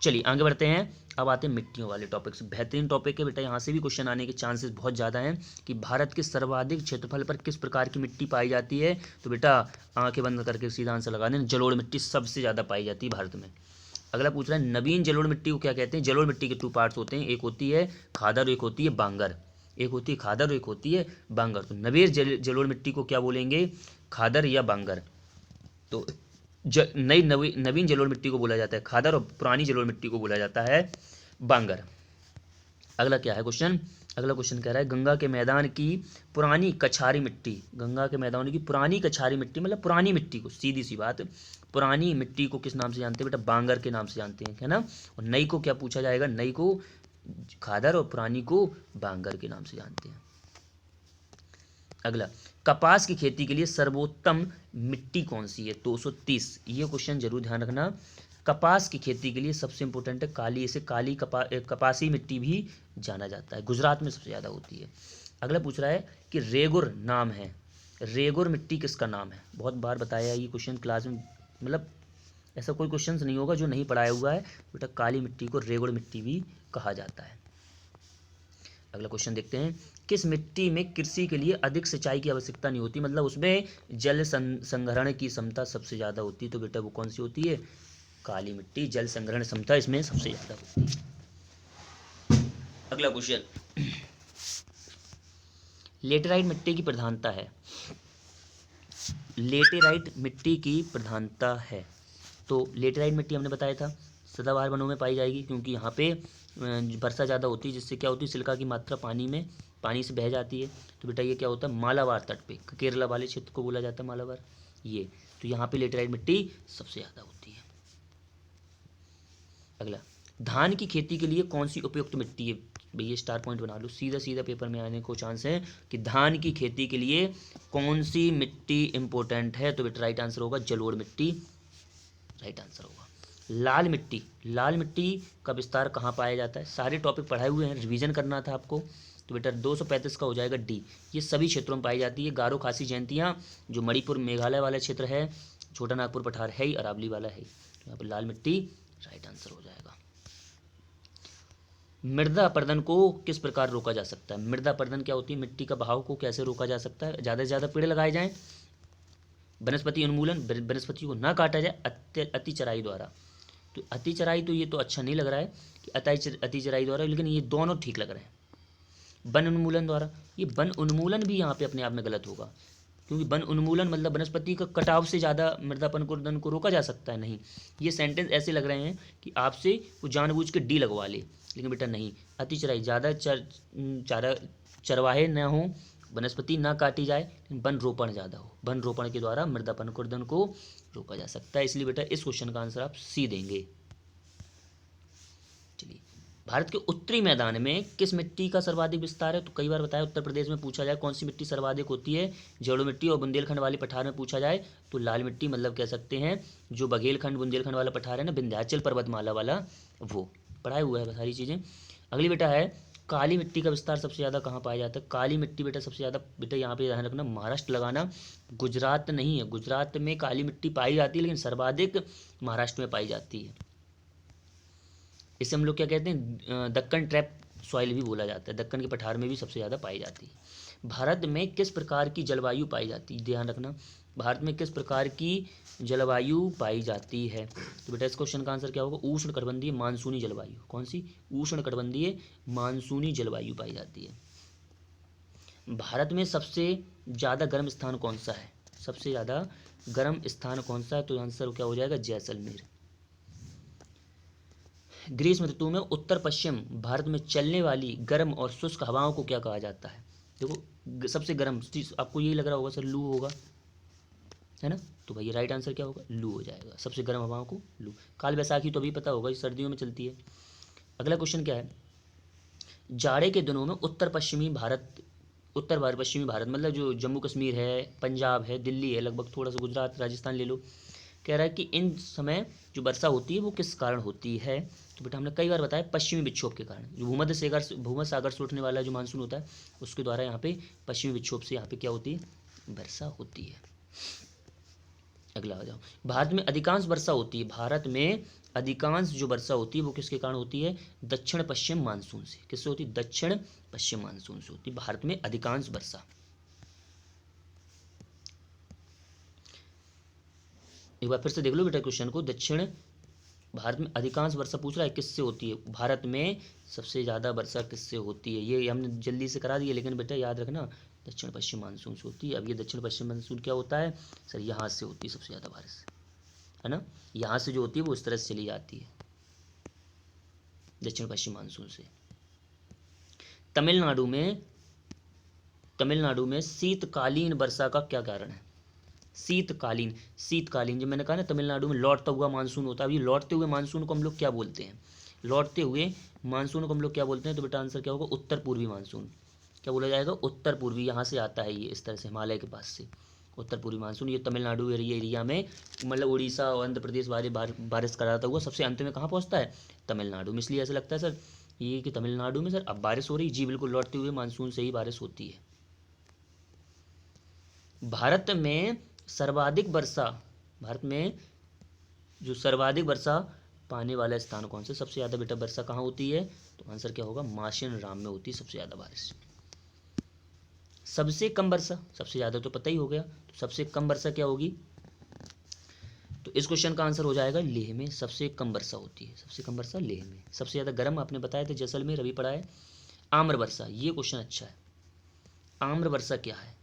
चलिए आगे बढ़ते हैं। अब आते हैं मिट्टियों वाले टॉपिक से। बेहतरीन टॉपिक है बेटा, यहाँ से भी क्वेश्चन आने के चांसेस बहुत ज़्यादा हैं कि भारत के सर्वाधिक क्षेत्रफल पर किस प्रकार की मिट्टी पाई जाती है? तो बेटा आंखें बंद करके सीधा आंसर लगा दें, जलोढ़ मिट्टी सबसे ज़्यादा पाई जाती है भारत में। अगला पूछ रहा है नवीन जलोढ़ मिट्टी को क्या कहते हैं? जलोढ़ मिट्टी के 2 पार्ट्स होते हैं, एक होती है खादर, एक होती है बांगर। एक होती है खादर और एक होती है बांगर। तो नवीन जलोढ़ मिट्टी को क्या बोलेंगे? खादर या बांगर। तो नवीन जलोढ़ मिट्टी को बोला जाता है खादर, और पुरानी जलोढ़ मिट्टी को बोला जाता है बांगर। अगला क्या है क्वेश्चन? अगला क्वेश्चन कह रहा है गंगा के मैदान की पुरानी कछारी मिट्टी, गंगा के मैदान की पुरानी कछारी मिट्टी मतलब पुरानी मिट्टी को, सीधी सी बात, पुरानी मिट्टी को किस नाम से जानते हैं? बेटा बांगर के नाम से जानते हैं, है ना। और नई को क्या पूछा जाएगा? नई को खादर और पुरानी को बांगर के नाम से जानते हैं। अगला, कपास की खेती के लिए सर्वोत्तम मिट्टी कौन सी है? 230, ये क्वेश्चन जरूर ध्यान रखना। कपास की खेती के लिए सबसे इंपॉर्टेंट है काली, इसे काली कपासी मिट्टी भी जाना जाता है, गुजरात में सबसे ज़्यादा होती है। अगला पूछ रहा है कि रेगुर नाम है, रेगुर मिट्टी किसका नाम है? बहुत बार बताया ये क्वेश्चन क्लास में, मतलब ऐसा कोई क्वेश्चन नहीं होगा जो नहीं पढ़ाया हुआ है। बेटा काली मिट्टी को रेगुर मिट्टी भी कहा जाता है। अगला क्वेश्चन देखते हैं, किस मिट्टी में कृषि के लिए अधिक सिंचाई की आवश्यकता नहीं होती, मतलब उसमें जल संग्रहण की क्षमता सबसे ज़्यादा होती है, तो बेटा वो कौन सी होती है, काली मिट्टी, जल संग्रहण क्षमता इसमें सबसे ज़्यादा होती है। अगला क्वेश्चन, लेटेराइट मिट्टी की प्रधानता है, लेटेराइट मिट्टी की प्रधानता है, तो लेटेराइट मिट्टी हमने बताया था सदाबहार वनों में पाई जाएगी, क्योंकि यहाँ पे वर्षा ज़्यादा होती है, जिससे क्या होती है, सिलिका की मात्रा पानी से बह जाती है। तो बेटा ये क्या होता है, मालाबार तट पे, केरला वाले क्षेत्र को बोला जाता है मालाबार, ये तो यहाँ पे लेटेराइट मिट्टी सबसे ज़्यादा होती है। अगला, धान की खेती के लिए कौन सी उपयुक्त मिट्टी है, भैया स्टार पॉइंट बना लो, सीधा सीधा पेपर में आने को चांस है कि धान की खेती के लिए कौन सी मिट्टी इंपॉर्टेंट है, तो बेटा राइट आंसर होगा जलोढ़ मिट्टी, राइट आंसर होगा। लाल मिट्टी, लाल मिट्टी का विस्तार कहाँ पाया जाता है, सारे टॉपिक पढ़ाए हुए हैं, रिवीजन करना था आपको, तो बेटा 235 का हो जाएगा डी, ये सभी क्षेत्रों में पाई जाती है, गारो खासी जयंतियाँ जो मणिपुर मेघालय वाला क्षेत्र है, छोटा नागपुर पठार है ही, अरावली वाला है, तो यहाँ पर लाल मिट्टी राइट आंसर हो जाएगा। मृदा अपरदन को किस प्रकार रोका जा सकता है, मृदा अपरदन क्या होती है, मिट्टी का बहाव को कैसे रोका जा सकता है, ज़्यादा से ज़्यादा पेड़ लगाए जाएं, वनस्पति उन्मूलन, वनस्पति को ना काटा जाए, अति चराई द्वारा, तो अति चराई तो ये तो अच्छा नहीं लग रहा है कि अति चराई द्वारा, लेकिन ये दोनों ठीक लग रहे हैं। वन उन्मूलन द्वारा, ये वन उन्मूलन भी यहाँ पे अपने आप में गलत होगा, क्योंकि वन उन्मूलन मतलब वनस्पति का कटाव से ज़्यादा मृदापन को रोका जा सकता है, नहीं, ये सेंटेंस ऐसे लग रहे हैं कि आपसे वो जानबूझ के डी लगवा ले, लेकिन बेटा नहीं, अति चराई, ज़्यादा चरवाहे न हो, वनस्पति ना काटी जाए, लेकिन वन रोपण ज़्यादा हो, वन रोपण के द्वारा मृदापन को रोका जा सकता है, इसलिए बेटा इस क्वेश्चन का आंसर आप सी देंगे। चलिए, भारत के उत्तरी मैदान में किस मिट्टी का सर्वाधिक विस्तार है, तो कई बार बताया उत्तर प्रदेश में पूछा जाए कौन सी मिट्टी सर्वाधिक होती है, जलोढ़ मिट्टी, और बुंदेलखंड वाली पठार में पूछा जाए तो लाल मिट्टी, मतलब कह सकते हैं जो बघेलखंड बुंदेलखंड वाला पठार है ना, विंध्याचल पर्वतमाला वाला, वो पढ़ाया हुआ है सारी चीज़ें। अगली बेटा है, काली मिट्टी का विस्तार सबसे ज़्यादा कहाँ पाया जाता है, काली मिट्टी बेटा सबसे ज़्यादा, बेटा यहाँ पे ध्यान रखना, महाराष्ट्र लगाना, गुजरात नहीं है, गुजरात में काली मिट्टी पाई जाती है, लेकिन सर्वाधिक महाराष्ट्र में पाई जाती है, इसे हम लोग क्या कहते हैं, दक्कन ट्रैप सॉइल भी बोला जाता है, दक्कन के पठार में भी सबसे ज़्यादा पाई जाती है। भारत में किस प्रकार की जलवायु पाई जाती है, ध्यान रखना, भारत में किस प्रकार की जलवायु पाई जाती है, तो बेटा इस क्वेश्चन का आंसर क्या होगा, उष्ण कटिबंधीय मानसूनी जलवायु, कौन सी, उष्ण कटिबंधीय मानसूनी जलवायु पाई जाती है। भारत में सबसे ज़्यादा गर्म स्थान कौन सा है, सबसे ज़्यादा गर्म स्थान कौन सा है, तो आंसर क्या हो जाएगा, जैसलमेर। ग्रीष्म ऋतु में उत्तर पश्चिम भारत में चलने वाली गर्म और शुष्क हवाओं को क्या कहा जाता है, देखो सबसे गर्म चीज आपको यही लग रहा होगा सर, लू होगा, है ना, तो भाई राइट आंसर क्या होगा, लू हो जाएगा, सबसे गर्म हवाओं को लू। काल बैसाखी तो अभी पता होगा, सर्दियों में चलती है। अगला क्वेश्चन क्या है, जाड़े के दिनों में उत्तर पश्चिमी भारत मतलब जो जम्मू कश्मीर है, पंजाब है, दिल्ली है, लगभग थोड़ा सा गुजरात राजस्थान ले लो, कह रहा है कि इन समय जो वर्षा होती है वो किस कारण होती है, तो बेटा हमने कई बार बताया पश्चिमी विक्षोभ के कारण, जो भूमध्य सागर से उठने वाला जो मानसून होता है उसके द्वारा यहाँ पे पश्चिमी विक्षोभ से यहाँ पे क्या होती है, वर्षा होती है। अगला आ जाओ, भारत में अधिकांश वर्षा होती है, भारत में अधिकांश जो वर्षा होती है वो किसके कारण होती है, दक्षिण पश्चिम मानसून से, किससे होती है, दक्षिण पश्चिम मानसून से होती है भारत में अधिकांश वर्षा। एक बार फिर से देख लो बेटा क्वेश्चन को, दक्षिण भारत में अधिकांश वर्षा पूछ रहा है किससे होती है, भारत में सबसे ज़्यादा वर्षा किससे होती है, ये हमने जल्दी से करा दिया, लेकिन बेटा याद रखना दक्षिण पश्चिम मानसून से होती है। अब ये दक्षिण पश्चिम मानसून क्या होता है सर, यहाँ से होती है सबसे ज़्यादा बारिश, है ना, यहाँ से जो होती है वो इस तरह से चली जाती है दक्षिण पश्चिम मानसून से। तमिलनाडु में शीतकालीन वर्षा का क्या कारण है, शीतकालीन जब मैंने कहा ना तमिलनाडु में लौटता हुआ मानसून होता है, अभी लौटते हुए मानसून को हम लोग क्या बोलते हैं, लौटते हुए मानसून को हम लोग क्या बोलते हैं, तो बेटा आंसर क्या होगा, उत्तर पूर्वी मानसून, क्या बोला जाएगा, उत्तर पूर्वी, यहाँ से आता है ये इस तरह से हिमालय के पास से, उत्तर पूर्वी मानसून। ये तमिलनाडु एरिया में मतलब उड़ीसा और आंध्र प्रदेश वाले बारिश कराता हुआ सबसे अंत में कहाँ पहुँचता है, तमिलनाडु में। इसलिए ऐसा लगता है सर ये कि तमिलनाडु में सर अब बारिश हो रही, जी बिल्कुल, लौटते हुए मानसून से ही बारिश होती है। भारत में जो सर्वाधिक वर्षा पाने वाला स्थान कौन सा? सबसे ज़्यादा बेटा वर्षा कहाँ होती है? तो आंसर क्या होगा? माशिन राम में होती है सबसे ज़्यादा बारिश। सबसे कम वर्षा, सबसे ज़्यादा तो पता ही हो गया, तो सबसे कम वर्षा क्या होगी? तो इस क्वेश्चन का आंसर हो जाएगा लेह में सबसे कम वर्षा होती है। सबसे कम वर्षा लेह में। सबसे ज़्यादा गर्म आपने बताया था जैसलमेर, अभी पढ़ा है। आम्र वर्षा, ये क्वेश्चन अच्छा है। आम्र वर्षा क्या है?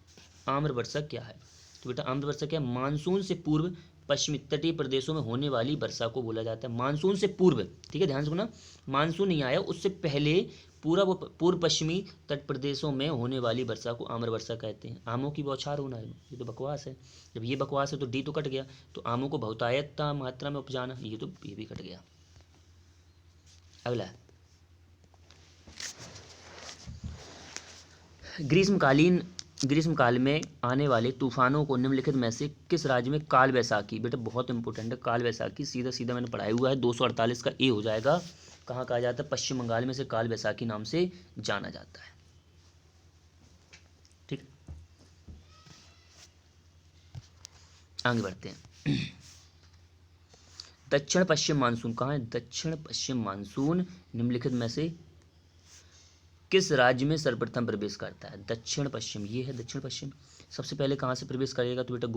आम्र वर्षा क्या है? तो बेटा आम्र वर्षा क्या है? मानसून से पूर्व पश्चिमी तटीय प्रदेशों में होने वाली वर्षा को बोला जाता है। मानसून से पूर्व, ठीक है, ध्यान से सुना, मानसून नहीं आया उससे पहले पूर्व पश्चिमी तट प्रदेशों में होने वाली वर्षा को आम्र वर्षा कहते हैं। आमों की बौछार होना है, ये तो बकवास है। जब ये बकवास है तो डी तो कट गया। तो आमों को बहुतायत मात्रा में उपजाना, ये भी कट गया। अगला है ग्रीष्मकाल में आने वाले तूफानों को निम्नलिखित में से किस राज्य में काल वैसाखी? बेटा बहुत इंपॉर्टेंट है काल वैसाखी, सीधा सीधा मैंने पढ़ाया हुआ है। 248 का ए हो जाएगा। कहाँ कहा जाता है? पश्चिम बंगाल में से काल वैसाखी नाम से जाना जाता है। ठीक, आगे बढ़ते हैं। दक्षिण पश्चिम मानसून कहाँ है? दक्षिण पश्चिम मानसून निम्नलिखित में से किस राज्य में सर्वप्रथम प्रवेश करता है? दक्षिण पश्चिम, ये है दक्षिण पश्चिम। सबसे पहले कहाँ से प्रवेश करेगा? तो बेटा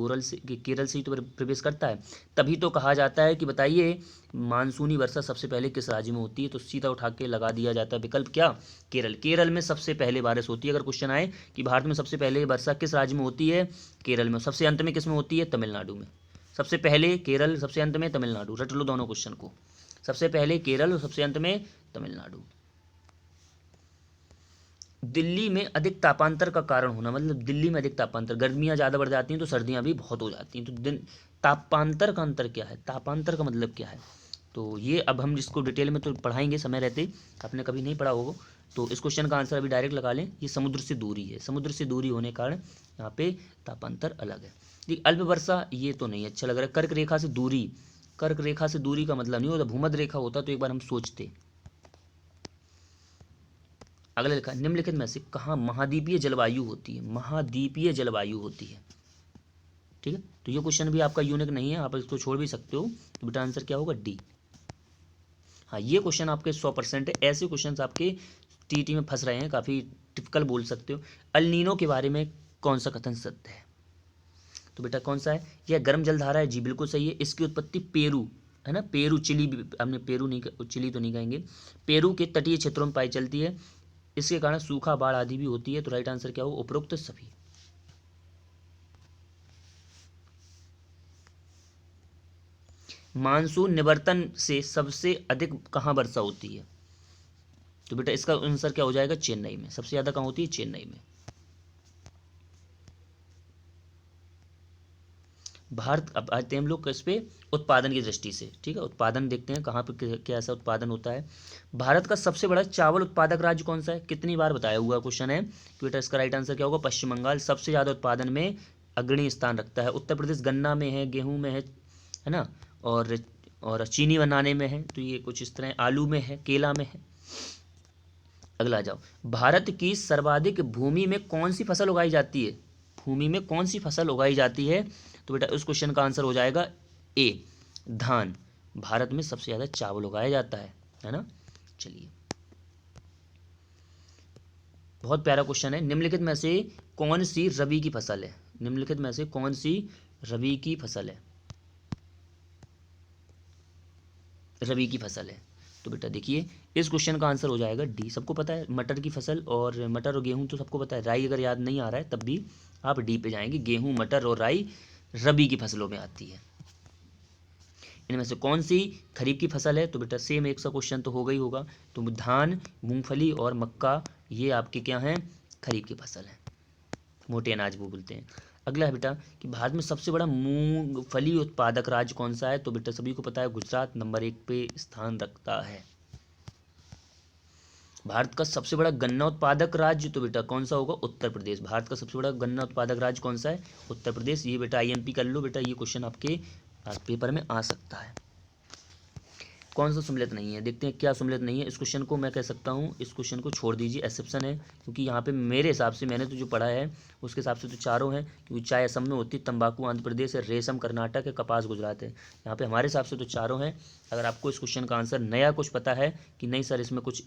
केरल से ही तो प्रवेश करता है। तभी तो कहा जाता है कि बताइए मानसूनी वर्षा सबसे पहले किस राज्य में होती है? तो सीधा उठा के लगा दिया जाता है विकल्प क्या? केरल। केरल में सबसे पहले बारिश होती है। अगर क्वेश्चन आए कि भारत में सबसे पहले वर्षा किस राज्य में होती है? केरल में। सबसे अंत में किस में होती है? तमिलनाडु में। सबसे पहले केरल, सबसे अंत में तमिलनाडु। रट लो दोनों क्वेश्चन को, सबसे पहले केरल और सबसे अंत में तमिलनाडु। दिल्ली में अधिक तापांतर का कारण होना, मतलब दिल्ली में अधिक तापांतर, गर्मियाँ ज़्यादा बढ़ जाती हैं तो सर्दियाँ भी बहुत हो जाती हैं। तो तापांतर का अंतर क्या है? तापांतर का मतलब क्या है? तो ये अब हम जिसको डिटेल में तो पढ़ाएंगे समय रहते, आपने कभी नहीं पढ़ा होगा। तो इस क्वेश्चन का आंसर अभी डायरेक्ट लगा लें, ये समुद्र से दूरी है। समुद्र से दूरी होने के कारण यहाँ पे तापांतर अलग है। ठीक, अल्प वर्षा ये तो नहीं अच्छा लग रहा है। कर्क रेखा से दूरी, कर्क रेखा से दूरी का मतलब नहीं होता, भूमध्य रेखा होता तो एक बार हम सोचते। अगला लिखा निम्नलिखित में से कहाँ महाद्वीपीय जलवायु होती है? महाद्वीपीय जलवायु होती है। ठीक है, तो ये क्वेश्चन भी आपका यूनिक नहीं है, आप इसको छोड़ भी सकते हो। तो बेटा आंसर क्या होगा? डी। हाँ, ये क्वेश्चन आपके 100% है। ऐसे क्वेश्चन आपके टीटी में फंस रहे हैं, काफ़ी टिपिकल बोल सकते हो। अल नीनो के बारे में कौन सा कथन सत्य है? तो बेटा कौन सा है? यह गर्म जलधारा है, जी बिल्कुल सही है। इसकी उत्पत्ति पेरू, है ना, पेरू, चिली, हमने पेरू नहीं, चिली तो नहीं कहेंगे, पेरू के तटीय क्षेत्रों में पाई चलती है। इसके कारण सूखा, बाढ़ आदि भी होती है। तो राइट आंसर क्या होगा? उपरोक्त सभी। मानसून निवर्तन से सबसे अधिक कहाँ वर्षा होती है? तो बेटा इसका आंसर क्या हो जाएगा? चेन्नई में। सबसे ज्यादा कहाँ होती है? चेन्नई में। भारत, अब आते हैं हम लोग किस पे? उत्पादन की दृष्टि से। ठीक है, उत्पादन देखते हैं कहाँ पे क्या ऐसा उत्पादन होता है। भारत का सबसे बड़ा चावल उत्पादक राज्य कौन सा है? कितनी बार बताया हुआ क्वेश्चन है कि बेटा इसका राइट आंसर क्या होगा? पश्चिम बंगाल सबसे ज़्यादा उत्पादन में अग्रणी स्थान रखता है। उत्तर प्रदेश गन्ना में है, गेहूँ में है ना, और चीनी बनाने में है। तो ये कुछ इस तरह, आलू में है, केला में है। अगला आ जाओ, भारत की सर्वाधिक भूमि में कौन सी फसल उगाई जाती है? भूमि में कौन सी फसल उगाई जाती है? तो बेटा उस क्वेश्चन का आंसर हो जाएगा ए, धान। भारत में सबसे ज़्यादा चावल उगाया जाता है ना। चलिए, बहुत प्यारा क्वेश्चन है। निम्नलिखित में से कौन सी रबी की फसल है? निम्नलिखित में से कौन सी रबी की फसल है? रबी की फसल है। तो बेटा देखिए इस क्वेश्चन का आंसर हो जाएगा डी। सबको पता है मटर की फसल, और मटर और गेहूं तो सबको पता है। राई अगर याद नहीं आ रहा है तब भी आप डी पे जाएंगे। गेहूं, मटर और राई रबी की फसलों में आती है। इनमें से कौन सी खरीफ की फसल है? तो बेटा सेम एक सा क्वेश्चन तो होगा ही होगा। तो धान, मूंगफली और मक्का ये आपके क्या हैं? खरीफ की फसल है, मोटे अनाज वो बोलते हैं। अगला है बेटा कि भारत में सबसे बड़ा मूंगफली उत्पादक राज्य कौन सा है? तो बेटा सभी को पता है गुजरात नंबर 1 पे स्थान रखता है। भारत का सबसे बड़ा गन्ना उत्पादक राज्य, तो बेटा कौन सा होगा? उत्तर प्रदेश। भारत का सबसे बड़ा गन्ना उत्पादक राज्य कौन सा है? उत्तर प्रदेश। ये बेटा आईएमपी कर लो बेटा, ये क्वेश्चन आपके पेपर में आ सकता है। कौन सा सम्मिलित नहीं है, देखते हैं क्या सम्मिलित नहीं है। इस क्वेश्चन को मैं कह सकता हूँ, इस क्वेश्चन को छोड़ दीजिए, एक्सेप्शन है, क्योंकि यहाँ पे मेरे हिसाब से, मैंने तो जो पढ़ा है उसके हिसाब से तो चारों हैं, क्योंकि चाय असम में होती, तंबाकू आंध्र प्रदेश है, रेशम कर्नाटक है, कपास गुजरात है। यहाँ पे हमारे हिसाब से तो चारों हैं। अगर आपको इस क्वेश्चन का आंसर नया कुछ पता है कि नहीं सर इसमें कुछ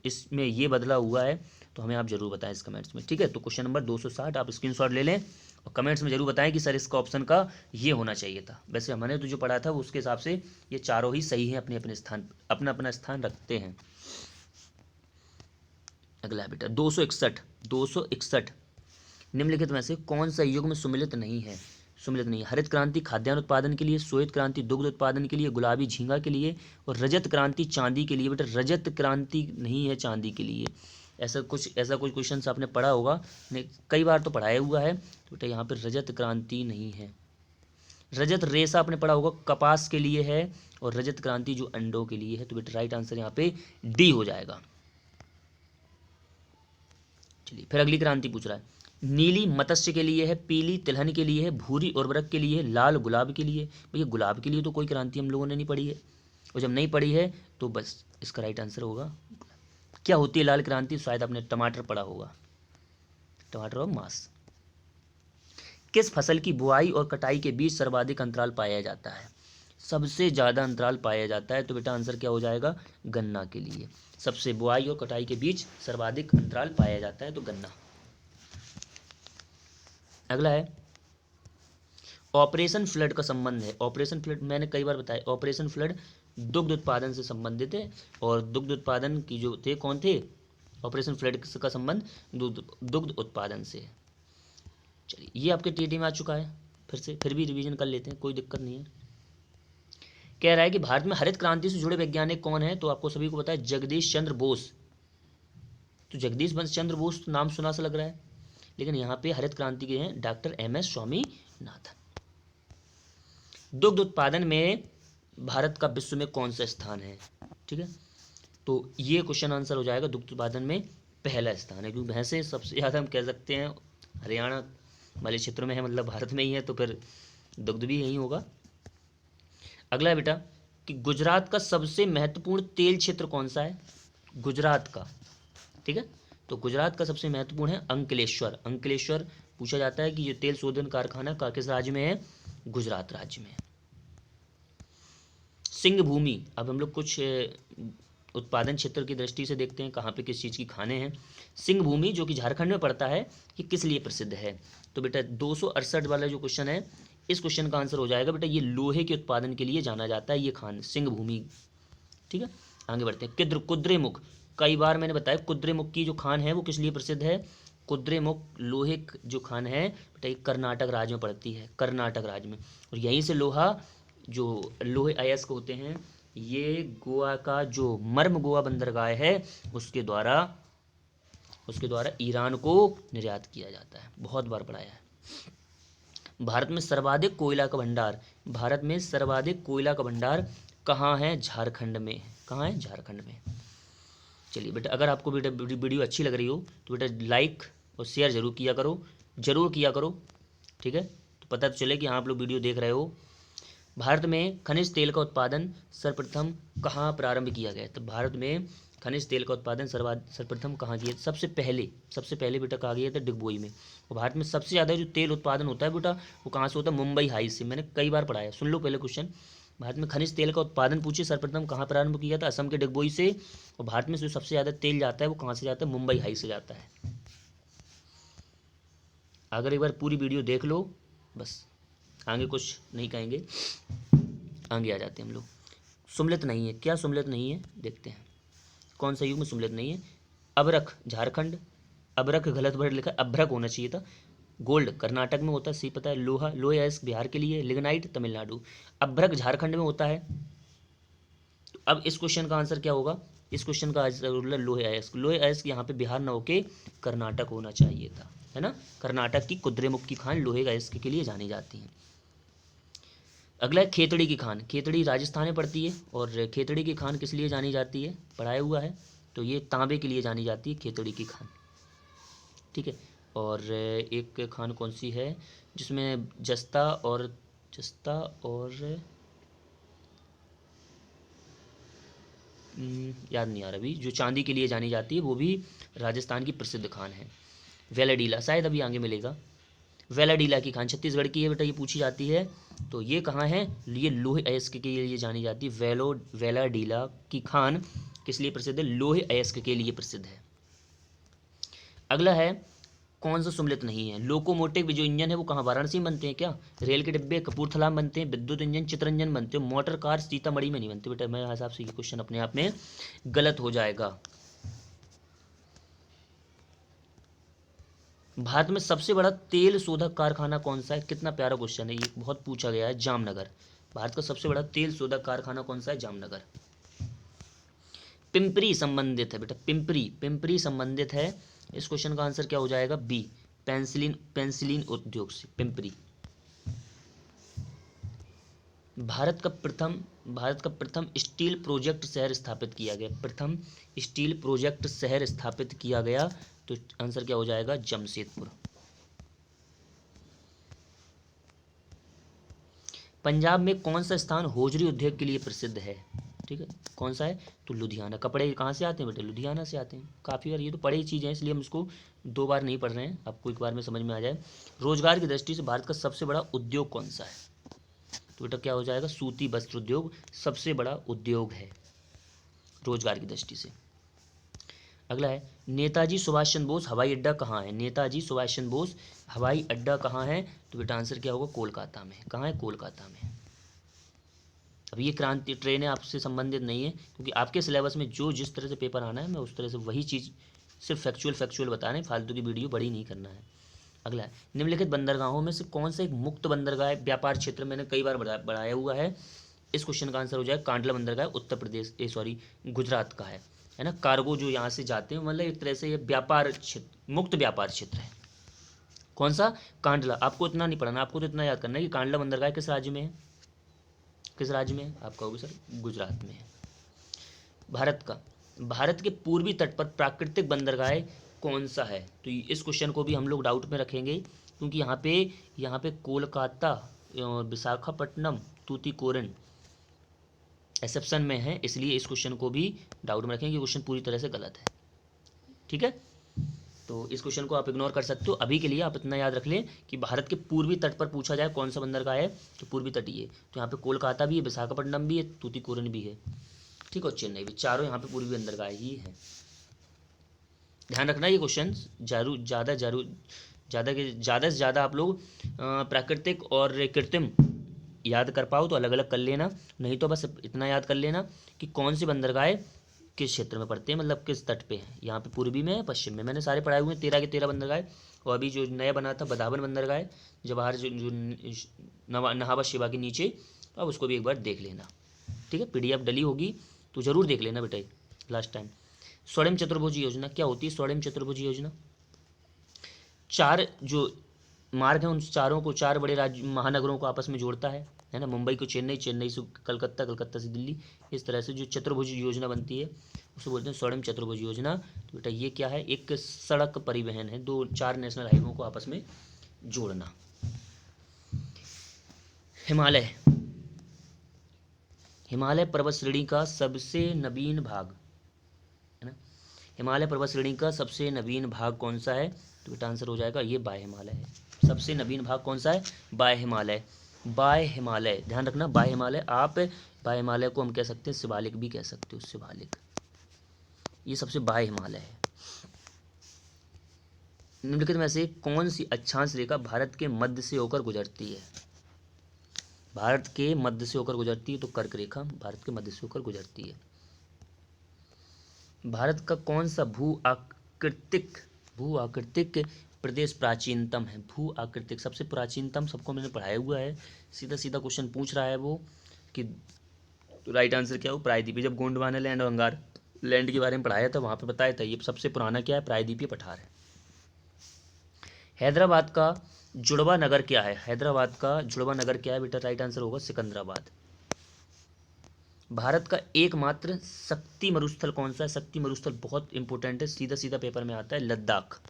इसमें ये बदला हुआ है, तो हमें आप जरूर बताएं इस कमेंट्स में, ठीक है। तो क्वेश्चन नंबर 260 आप स्क्रीनशॉट ले लें और कमेंट्स में जरूर बताएं कि सर इसका ऑप्शन का ये होना चाहिए था। वैसे हमने तो जो पढ़ा था उसके हिसाब से ये चारों ही सही हैं, अपने अपने स्थान, अपना अपना स्थान रखते हैं। अगला बेटा 261 निम्नलिखित में से कौन सा युग में सम्मिलित नहीं है। सम्मिलित नहीं है, हरित क्रांति खाद्यान्न उत्पादन के लिए, श्वेत क्रांति दुग्ध उत्पादन के लिए, गुलाबी झींगा के लिए, और रजत क्रांति चांदी के लिए। बेटा रजत क्रांति नहीं है, चांदी के लिए। ऐसा कुछ क्वेश्चन आपने पढ़ा होगा, ने कई बार तो पढ़ाया हुआ है, तो बेटा यहाँ पे रजत क्रांति नहीं है। रजत रेशा आपने पढ़ा होगा, कपास के लिए है, और रजत क्रांति जो अंडों के लिए है। तो बेटा राइट आंसर यहाँ पे डी हो जाएगा। चलिए फिर अगली क्रांति पूछ रहा है, नीली मत्स्य के लिए है, पीली तिलहन के लिए है, भूरी उर्वरक के लिए है, लाल गुलाब के लिए। भैया गुलाब के लिए तो कोई क्रांति हम लोगों ने नहीं पढ़ी है, और जब नहीं पढ़ी है तो बस इसका राइट आंसर होगा। क्या होती है लाल क्रांति, शायद आपने टमाटर पढ़ा होगा, टमाटर और मांस। किस फसल की बुआई और कटाई के बीच सर्वाधिक अंतराल पाया जाता है, सबसे ज़्यादा अंतराल पाया जाता है, तो बेटा आंसर क्या हो जाएगा, गन्ना के लिए। सबसे बुआई और कटाई के बीच सर्वाधिक अंतराल पाया जाता है, तो गन्ना। अगला है ऑपरेशन फ्लड का संबंध है। ऑपरेशन फ्लड मैंने कई बार बताया, ऑपरेशन फ्लड दुग्ध उत्पादन से संबंधित है, और दुग्ध उत्पादन की जो थे कौन थे, ऑपरेशन फ्लड का संबंध दुग्ध उत्पादन से है। चलिए ये आपके टीटी में आ चुका है, फिर भी रिवीजन कर लेते हैं, कोई दिक्कत नहीं है। कह रहा है कि भारत में हरित क्रांति से जुड़े वैज्ञानिक कौन है, तो आपको सभी को पता है जगदीश चंद्र बोस। तो जगदीश चंद्र बोस तो नाम सुना सा लग रहा है, लेकिन यहाँ पे हरित क्रांति के हैं डॉक्टर एम.एस. स्वामीनाथन। दुग्ध उत्पादन में भारत का विश्व में कौन सा स्थान है, ठीक है। तो ये क्वेश्चन आंसर हो जाएगा, दुग्ध उत्पादन में पहला स्थान है, क्योंकि भैंसें सबसे ज़्यादा हम कह सकते हैं हरियाणा वाले क्षेत्रों में है, मतलब भारत में ही है, तो फिर दुग्ध भी यही होगा। अगला है बेटा कि गुजरात का सबसे महत्वपूर्ण तेल क्षेत्र कौन सा है, गुजरात का, ठीक है। तो गुजरात का सबसे महत्वपूर्ण है अंकलेश्वर। अंकलेश्वर पूछा जाता है कि ये तेल शोधन कारखाना का किस राज्य में है, गुजरात राज्य में। सिंह भूमि, अब हम लोग कुछ उत्पादन क्षेत्र की दृष्टि से देखते हैं कहाँ पे किस चीज़ की खाने हैं। सिंह भूमि जो कि झारखंड में पड़ता है, ये किस लिए प्रसिद्ध है, तो बेटा 268 वाला जो क्वेश्चन है, इस क्वेश्चन का आंसर हो जाएगा बेटा, ये लोहे के उत्पादन के लिए जाना जाता है ये खान, सिंह भूमि, ठीक है। आगे बढ़ते हैं, कुद्रेमुख, कई बार मैंने बताया कुद्रेमुख की जो खान है वो किस लिए प्रसिद्ध है, कुद्रेमुख लोहे जो खान है बेटा, ये कर्नाटक राज्य में पड़ती है, कर्नाटक राज्य में, और यहीं से लोहा, जो लोहे अयस्क होते हैं, ये गोवा का जो मर्म गोवा बंदरगाह है उसके द्वारा ईरान को निर्यात किया जाता है, बहुत बार पढ़ाया है। भारत में सर्वाधिक कोयला का भंडार, भारत में सर्वाधिक कोयला का भंडार कहाँ है, झारखंड में। कहाँ है, झारखंड में। चलिए बेटा अगर आपको बेटा वीडियो अच्छी लग रही हो तो बेटा लाइक और शेयर जरूर किया करो, ठीक है, तो पता तो चले कि हाँ आप लोग वीडियो देख रहे हो। भारत में खनिज तेल का उत्पादन सर्वप्रथम कहाँ प्रारंभ किया गया, तो भारत में खनिज तेल का उत्पादन सर्वप्रथम कहाँ किया, सबसे पहले बेटा कहा गया था डिगबोई में। और भारत में सबसे ज़्यादा जो तेल उत्पादन होता है बेटा वो कहाँ से होता है, मुंबई हाई से। मैंने कई बार पढ़ाया, सुन लो पहले क्वेश्चन। भारत में खनिज तेल का उत्पादन पूछे सर्वप्रथम कहाँ प्रारंभ किया था, असम के डिगबोई से। और भारत में जो सबसे ज़्यादा तेल जाता है वो कहाँ से जाता है, मुंबई हाई से जाता है। अगर एक बार पूरी वीडियो देख लो, बस आगे कुछ नहीं कहेंगे, आगे आ जाते हैं हम लोग। सम्मिलित नहीं है, क्या सम्मिलित नहीं है देखते हैं, कौन सा युग में सम्मिलित नहीं है। अभ्रक झारखंड, अभ्रक गलत वर्ड लिखा, अभ्रक होना चाहिए था। गोल्ड कर्नाटक में होता है, सी पता है। लोहा लोहे अयस्क बिहार के लिए, लिग्नाइट तमिलनाडु। अभ्रक झारखंड में होता है। तो अब इस क्वेश्चन का आंसर क्या होगा, इस क्वेश्चन का आंसर लोहे अयस्क। लोहे अयस्क यहाँ पे बिहार न होके कर्नाटक होना चाहिए था, है ना। कर्नाटक की कुद्रेमुख की खान लोहे अयस्क के लिए जानी जाती है। अगला है खेतड़ी की खान, खेतड़ी राजस्थान में पड़ती है, और खेतड़ी की खान किस लिए जानी जाती है, पढ़ाया हुआ है, तो ये तांबे के लिए जानी जाती है खेतड़ी की खान, ठीक है। और एक खान कौन सी है जिसमें जस्ता और याद नहीं आ रहा अभी, जो चांदी के लिए जानी जाती है, वो भी राजस्थान की प्रसिद्ध खान है। वेलाडीला शायद अभी आगे मिलेगा। वेलाडीला की खान छत्तीसगढ़ की है बेटा, ये पूछी जाती है। तो ये कहाँ है, ये लोहे अयस्क के लिए जानी जाती है। वेलाडीला की खान किस लिए प्रसिद्ध है, लोहे अयस्क के लिए प्रसिद्ध है। अगला है, कौन सा सम्मिलित नहीं है। लोकोमोटिव जो इंजन है वो कहाँ, वाराणसी में बनते हैं क्या। रेल के डिब्बे कपूरथला में बनते हैं। विद्युत इंजन चित्ररंजन बनते हैं। मोटर कार सीतामढ़ी में नहीं बनते बेटा। मेरे हिसाब से ये क्वेश्चन अपने आप में गलत हो जाएगा। भारत में सबसे बड़ा तेल शोधक कारखाना कौन सा है, कितना प्यारा क्वेश्चन है, ये बहुत पूछा गया है। जामनगर। भारत का सबसे बड़ा तेल शोधक कारखाना कौन सा है, जामनगर। पिंपरी संबंधित है बेटा, पिंपरी संबंधित है। इस क्वेश्चन का आंसर क्या हो जाएगा, बी, पेंसिलिन उद्योग से पिंपरी। भारत का प्रथम स्टील प्रोजेक्ट शहर स्थापित किया गया, प्रथम स्टील प्रोजेक्ट शहर स्थापित किया गया, तो आंसर क्या हो जाएगा, जमशेदपुर। पंजाब में कौन सा स्थान होजरी उद्योग के लिए प्रसिद्ध है, ठीक है, कौन सा है, तो लुधियाना। कपड़े कहाँ से आते हैं बेटे, लुधियाना से आते हैं। काफ़ी बार ये तो पढ़ी चीज़ें हैं, इसलिए हम इसको 2 बार नहीं पढ़ रहे हैं, आपको एक बार में समझ में आ जाए। रोजगार की दृष्टि से भारत का सबसे बड़ा उद्योग कौन सा है, तो बेटा क्या हो जाएगा, सूती वस्त्र उद्योग सबसे बड़ा उद्योग है रोजगार की दृष्टि से। अगला है, नेताजी सुभाष चंद्र बोस हवाई अड्डा कहाँ है, नेताजी सुभाष चंद्र बोस हवाई अड्डा कहाँ है, तो बेटा आंसर क्या होगा, कोलकाता में। कहाँ है, कोलकाता में। अब ये क्रांति ट्रेन है, आपसे संबंधित नहीं है, क्योंकि आपके सिलेबस में जो जिस तरह से पेपर आना है मैं उस तरह से वही चीज़ सिर्फ फैक्चुअल बता रहे हैं, फालतू की वीडियो बड़ी नहीं करना है। अगला है, निम्नलिखित बंदरगाहों में से कौन सा एक मुक्त बंदरगाह व्यापार क्षेत्र, मैंने कई बार बढ़ाया हुआ है। इस क्वेश्चन का आंसर हो जाए कांडला बंदरगाह, उत्तर प्रदेश गुजरात का है ना। कार्गो जो यहाँ से जाते हैं, मतलब एक तरह से ये व्यापार क्षेत्र, मुक्त व्यापार क्षेत्र है। कौन सा, कांडला। आपको इतना नहीं पढ़ना, आपको तो इतना याद करना है कि कांडला बंदरगाह किस राज्य में है, किस राज्य में है, आप कहोगे सर गुजरात में है। भारत के पूर्वी तट पर प्राकृतिक बंदरगाह कौन सा है, तो इस क्वेश्चन को भी हम लोग डाउट में रखेंगे, क्योंकि यहाँ पे कोलकाता और विशाखापट्टनम, तूतीकोरिन एक्सेप्शन में है, इसलिए इस क्वेश्चन को भी डाउट में रखेंगे। क्वेश्चन पूरी तरह से गलत है, ठीक है। तो इस क्वेश्चन को आप इग्नोर कर सकते हो। अभी के लिए आप इतना याद रख लें कि भारत के पूर्वी तट पर पूछा जाए कौन सा बंदरगाह है, तो पूर्वी तट ही है। तो यहाँ पे कोलकाता भी है, विशाखापट्टनम भी है, तूतीकोरिन भी है, ठीक है, और चेन्नई भी, चारों यहाँ पे पूर्वी बंदरगाह ही है। ध्यान रखना ये क्वेश्चन ज़्यादा से ज़्यादा आप लोग प्राकृतिक और कृत्रिम याद कर पाओ तो अलग अलग कर लेना, नहीं तो बस इतना याद कर लेना कि कौन सी बंदरगाह किस क्षेत्र में पड़ते हैं, मतलब किस तट पे है। यहाँ पे पूर्वी में है, पश्चिम में, मैंने सारे पढ़ाए हुए हैं, 13 के 13 बंदरगाह। और अभी जो नया बना था बदावन बंदरगाह, जवाहर जो नहावा शिवा के नीचे, तो अब उसको भी एक बार देख लेना, ठीक है। PDF डली होगी तो ज़रूर देख लेना बेटा लास्ट टाइम। स्वर्णिम चतुर्भुज योजना क्या होती है, स्वर्णिम चतुर्भुज योजना 4 जो मार्ग हैं उन चारों को, 4 बड़े राज्य महानगरों को आपस में जोड़ता है ना। मुंबई को चेन्नई, चेन्नई से कलकत्ता, कलकत्ता से दिल्ली, इस तरह से जो चतुर्भुज योजना बनती है उसे बोलते हैं स्वर्णिम चतुर्भुज योजना। तो बेटा ये क्या है, एक सड़क परिवहन है, 4 नेशनल हाईवे को आपस में जोड़ना। हिमालय पर्वत श्रेणी का सबसे नवीन भाग है ना, हिमालय पर्वत श्रेणी का सबसे नवीन भाग कौन सा है, तो बेटा आंसर हो जाएगा ये बाह्य हिमालय है। सबसे नवीन भाग कौन सा है, बाह्य हिमालय। बाह्य हिमालय ध्यान रखना, बाह्य हिमालय, आप बाह्य हिमालय को हम कह सकते हैं शिवालिक भी कह सकते हो, शिवालिक, ये सबसे बाह्य हिमालय है। निम्नलिखित में से कौन सी अक्षांश रेखा भारत के मध्य से होकर गुजरती है, भारत के मध्य से होकर गुजरती है, तो कर्क रेखा भारत के मध्य से होकर गुजरती है। भारत का कौन सा भू आकृतिक प्रदेश प्राचीनतम है, भू आकृतिक सबसे प्राचीनतम, सबको मैंने पढ़ाया हुआ है, सीधा सीधा क्वेश्चन पूछ रहा है वो कि तो राइट आंसर क्या हो, प्रायद्वीपीय। जब गोंडवाना लैंड और अंगार लैंड के बारे में पढ़ाया था वहाँ पे बताया था ये सबसे पुराना क्या है, प्रायद्वीपीय पठार है। हैदराबाद का जुड़वा नगर क्या है, हैदराबाद का जुड़वा नगर क्या है बेटा, राइट आंसर होगा सिकंदराबाद। भारत का एकमात्र शक्ति मरुस्थल कौन सा है, शक्ति मरुस्थल बहुत इंपॉर्टेंट है, सीधा सीधा पेपर में आता है, लद्दाख।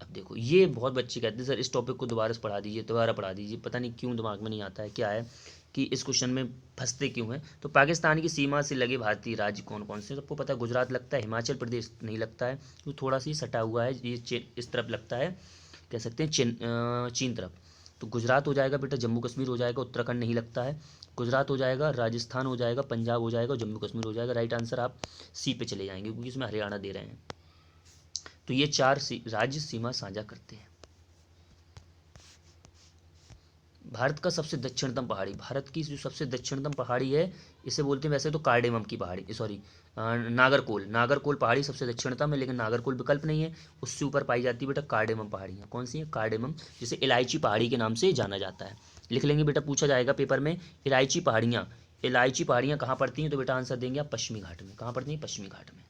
अब देखो ये बहुत बच्चे कहते हैं सर इस टॉपिक को दोबारा पढ़ा दीजिए, पता नहीं क्यों दिमाग में नहीं आता है, क्या है कि इस क्वेश्चन में फंसते क्यों हैं। तो पाकिस्तान की सीमा से लगे भारतीय राज्य कौन कौन से, सबको पता है गुजरात लगता है, हिमाचल प्रदेश नहीं लगता है, तो थोड़ा सी सटा हुआ है, ये इस तरफ लगता है, कह सकते हैं चीन तरफ। तो गुजरात हो जाएगा बेटा, जम्मू कश्मीर हो जाएगा, उत्तराखंड नहीं लगता है, गुजरात हो जाएगा, राजस्थान हो जाएगा, पंजाब हो जाएगा, जम्मू कश्मीर हो जाएगा। राइट आंसर आप सी पे चले जाएंगे क्योंकि इसमें हरियाणा दे रहे हैं। तो ये 4 राज्य सीमा साझा करते हैं। भारत का सबसे दक्षिणतम पहाड़ी, भारत की जो सबसे दक्षिणतम पहाड़ी है इसे बोलते हैं वैसे तो कार्डेमम की पहाड़ी, सॉरी नागरकोल, नागरकोल पहाड़ी सबसे दक्षिणतम है, लेकिन नागरकोल विकल्प नहीं है, उससे ऊपर पाई जाती है बेटा कार्डेमम पहाड़ियाँ। कौन सी है? कार्डेमम, जिसे इलायची पहाड़ी के नाम से जाना जाता है। लिख लेंगे बेटा, पूछा जाएगा पेपर में, इलायची पहाड़ियाँ, इलायची पहाड़ियाँ कहाँ पड़ती हैं, तो बेटा आंसर देंगे आप पश्चिमी घाट में। कहाँ पड़ती हैं? पश्चिमी घाट में।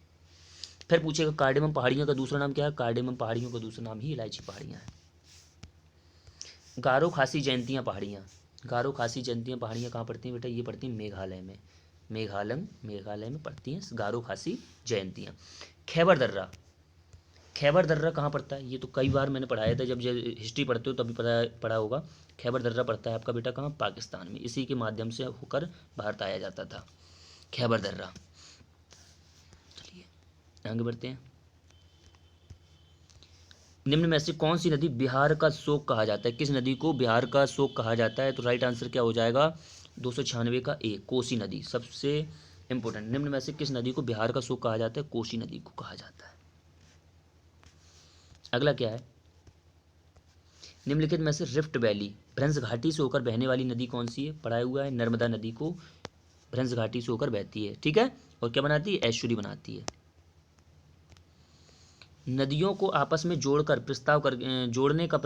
फिर पूछेगा कार्डेमम पहाड़ियों का दूसरा नाम क्या है, कार्डेमम पहाड़ियों का दूसरा नाम ही इलायची पहाड़ियाँ हैं। गारो खासी जयंतियाँ पहाड़ियाँ, गारो खासी जयंतियाँ पहाड़ियाँ कहाँ पड़ती हैं बेटा, ये पड़ती हैं मेघालय में, मेघालय में पड़ती हैं गारो खासी जयंतियाँ। खैबर दर्रा, खैबर दर्रा कहाँ पड़ता है, ये तो कई बार मैंने पढ़ाया था, जब हिस्ट्री पढ़ते हो तभी पढ़ा होगा। खैबर दर्रा पड़ता है आपका बेटा कहाँ? पाकिस्तान में, इसी के माध्यम से होकर भारत आया जाता था खैबर दर्रा। चलिए आगे बढ़ते हैं। निम्न में से कौन सी नदी बिहार का शोक कहा जाता है, किस नदी को बिहार का शोक कहा जाता है, तो राइट आंसर क्या हो जाएगा 296 का ए, कोसी नदी सबसे इंपॉर्टेंट। निम्न में से किस नदी को बिहार का शोक कहा जाता है, कोसी नदी को कहा जाता है। अगला क्या है, निम्नलिखित में से रिफ्ट वैली भ्रंश घाटी से होकर बहने वाली नदी कौन सी है, पढ़ाया हुआ है, नर्मदा नदी को भ्रंश घाटी से होकर बहती है, ठीक है, और क्या बनाती है, एस्चुरी बनाती है। नदियों को आपस में जोड़ने का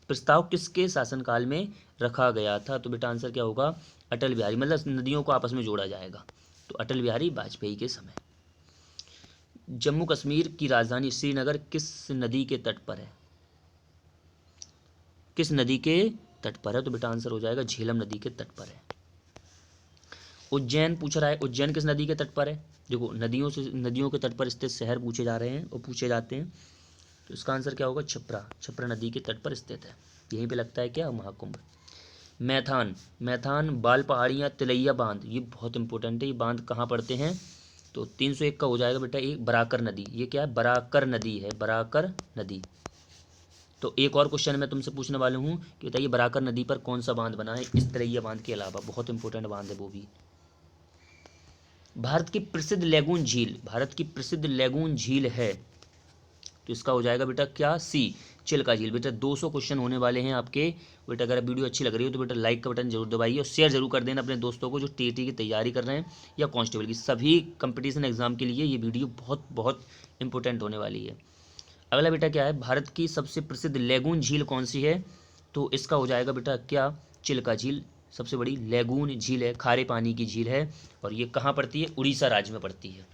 प्रस्ताव किसके शासनकाल में रखा गया था, तो बेटा आंसर क्या होगा अटल बिहारी, मतलब नदियों को आपस में जोड़ा जाएगा, तो अटल बिहारी वाजपेयी के समय। जम्मू कश्मीर की राजधानी श्रीनगर किस नदी के तट पर है, किस नदी के तट पर है, तो बेटा आंसर हो जाएगा झेलम नदी के तट पर है। उज्जैन पूछ रहा है, उज्जैन किस नदी के तट पर है, देखो नदियों के तट पर स्थित शहर पूछे जा रहे हैं और पूछे जाते हैं, तो इसका आंसर क्या होगा छपरा नदी के तट पर स्थित है, यहीं पे लगता है क्या महाकुंभ। मैथान बाल पहाड़ियाँ तिलैया बांध, ये बहुत इंपॉर्टेंट है, ये बांध कहाँ पड़ते हैं, तो 301 का हो जाएगा बेटा, एक बराकर नदी, ये क्या है बराकर नदी है, बराकर नदी। तो एक और क्वेश्चन मैं तुमसे पूछने वाला हूँ कि बताइए बराकर नदी पर कौन सा बांध बना है इस तिलैया बांध के अलावा, बहुत इंपॉर्टेंट बांध है वो भी। भारत की प्रसिद्ध लेगून झील है, तो इसका हो जाएगा बेटा क्या सी, चिल्का झील। बेटा 200 क्वेश्चन होने वाले हैं आपके बेटा, अगर वीडियो अच्छी लग रही हो तो बेटा लाइक का बटन जरूर दबाइए और शेयर जरूर कर देना अपने दोस्तों को जो टीटी की तैयारी कर रहे हैं या कांस्टेबल की, सभी कंपटीशन एग्जाम के लिए ये वीडियो बहुत बहुत इंपॉर्टेंट होने वाली है। अगला बेटा क्या है, भारत की सबसे प्रसिद्ध लेगून झील कौन सी है, तो इसका हो जाएगा बेटा क्या चिल्का झील, सबसे बड़ी लेगून झील है, खारे पानी की झील है, और ये कहाँ पड़ती है, उड़ीसा राज्य में पड़ती है।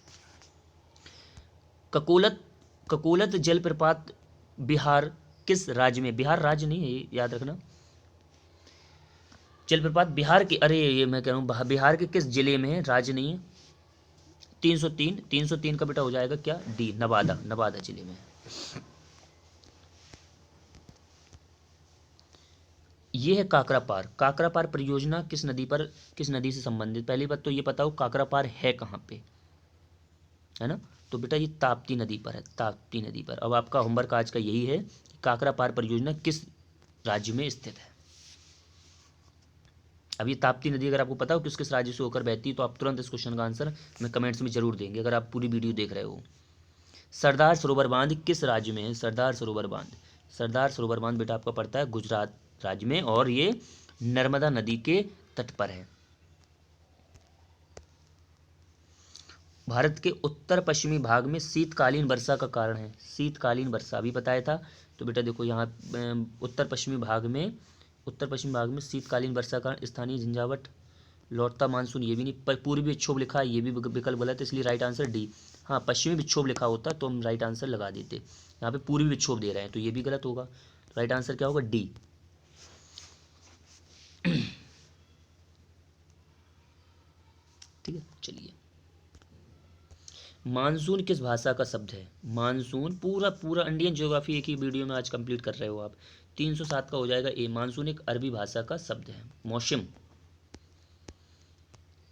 ककोलत जलप्रपात बिहार किस राज्य में, बिहार राज्य नहीं है ये याद रखना, जलप्रपात बिहार के, अरे ये मैं कह रहा हूँ बिहार के किस जिले में है, राज्य नहीं है। 303 का बेटा हो जाएगा क्या डी, नवादा जिले में। ये है काकरापार परियोजना किस नदी से संबंधित, पहली बात तो ये बताओ काकरापार है कहाँ पे, है ना, तो बेटा ये ताप्ती नदी पर है, ताप्ती नदी पर। अब आपका होमवर्क आज का यही है कि काकरापार परियोजना किस राज्य में स्थित है। अब ये ताप्ती नदी अगर आपको पता हो किस किस राज्य से होकर बहती है तो आप तुरंत इस क्वेश्चन का आंसर मैं कमेंट्स में जरूर देंगे अगर आप पूरी वीडियो देख रहे हो। सरदार सरोवर बांध किस राज्य में है, सरदार सरोवर बांध बेटा आपका पड़ता है गुजरात राज्य में और ये नर्मदा नदी के तट पर है। भारत के उत्तर पश्चिमी भाग में शीतकालीन वर्षा का कारण है, शीतकालीन वर्षा अभी बताया था, तो बेटा देखो यहाँ उत्तर पश्चिमी भाग में शीतकालीन वर्षा का स्थानीय झंझावट, लौटता मानसून ये भी नहीं, पूर्वी विक्षोभ लिखा है ये भी विकल्प गलत है, इसलिए राइट आंसर डी। हाँ पश्चिमी विक्षोभ लिखा होता तो हम राइट आंसर लगा देते, यहाँ पे पूर्वी विक्षोभ दे रहे हैं तो ये भी गलत होगा, राइट आंसर क्या होगा डी। ठीक है चलिए, मानसून किस भाषा का शब्द है, मानसून पूरा इंडियन ज्योग्राफी एक ही वीडियो में आज कंप्लीट कर रहे हो आप। 307 का हो जाएगा ए। मानसून एक अरबी भाषा का शब्द है, मौसम।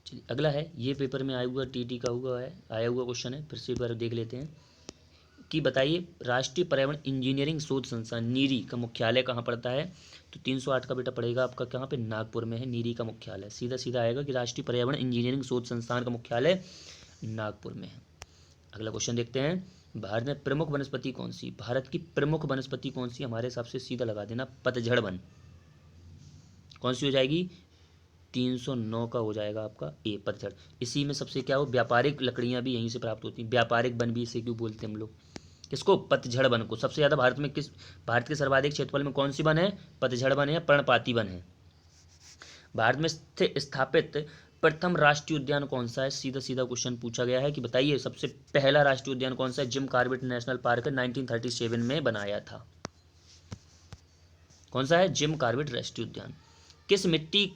चलिए अगला है, ये पेपर में आया हुआ टीटी का हुआ है, आया हुआ क्वेश्चन है, फिर से एक बार देख लेते हैं कि बताइए राष्ट्रीय पर्यावरण इंजीनियरिंग शोध संस्थान नीरी का मुख्यालय कहाँ पड़ता है। तो 308 का बेटा पड़ेगा आपका कहाँ पे, नागपुर में है नीरी का मुख्यालय। सीधा सीधा आएगा कि राष्ट्रीय पर्यावरण इंजीनियरिंग शोध संस्थान का मुख्यालय नागपुर में है। अगला क्वेश्चन देखते हैं, भारत में प्रमुख वनस्पति कौन सी। भारत की प्रमुख वनस्पति कौन सी, हमारे हिसाब से सीधा लगा देना पतझड़ वन। कौन सी हो जाएगी, 309 का हो जाएगा आपका ए, पतझड़। इसी में सबसे क्या हो, व्यापारिक लकड़ियां भी यहीं से प्राप्त होती हैं, व्यापारिक वन भी इसे क्यों बोलते हैं हम लोग, किसको, पतझड़ वन को। सबसे ज़्यादा भारत में किस, भारत के सर्वाधिक क्षेत्रफल में कौन सी वन है, पतझड़ वन है, पर्णपाती वन है। भारत में स्थापित प्रथम राष्ट्रीय उद्यान कौन सा है। सीधा सीधा क्वेश्चन पूछा गया है कि बताइए सबसे पहला राष्ट्रीय उद्यान कौन सा है। जिम कॉर्बेट नेशनल पार्क 1937 में बनाया था। कौन सा है, जिम कॉर्बेट राष्ट्रीय उद्यान। किस मिट्टी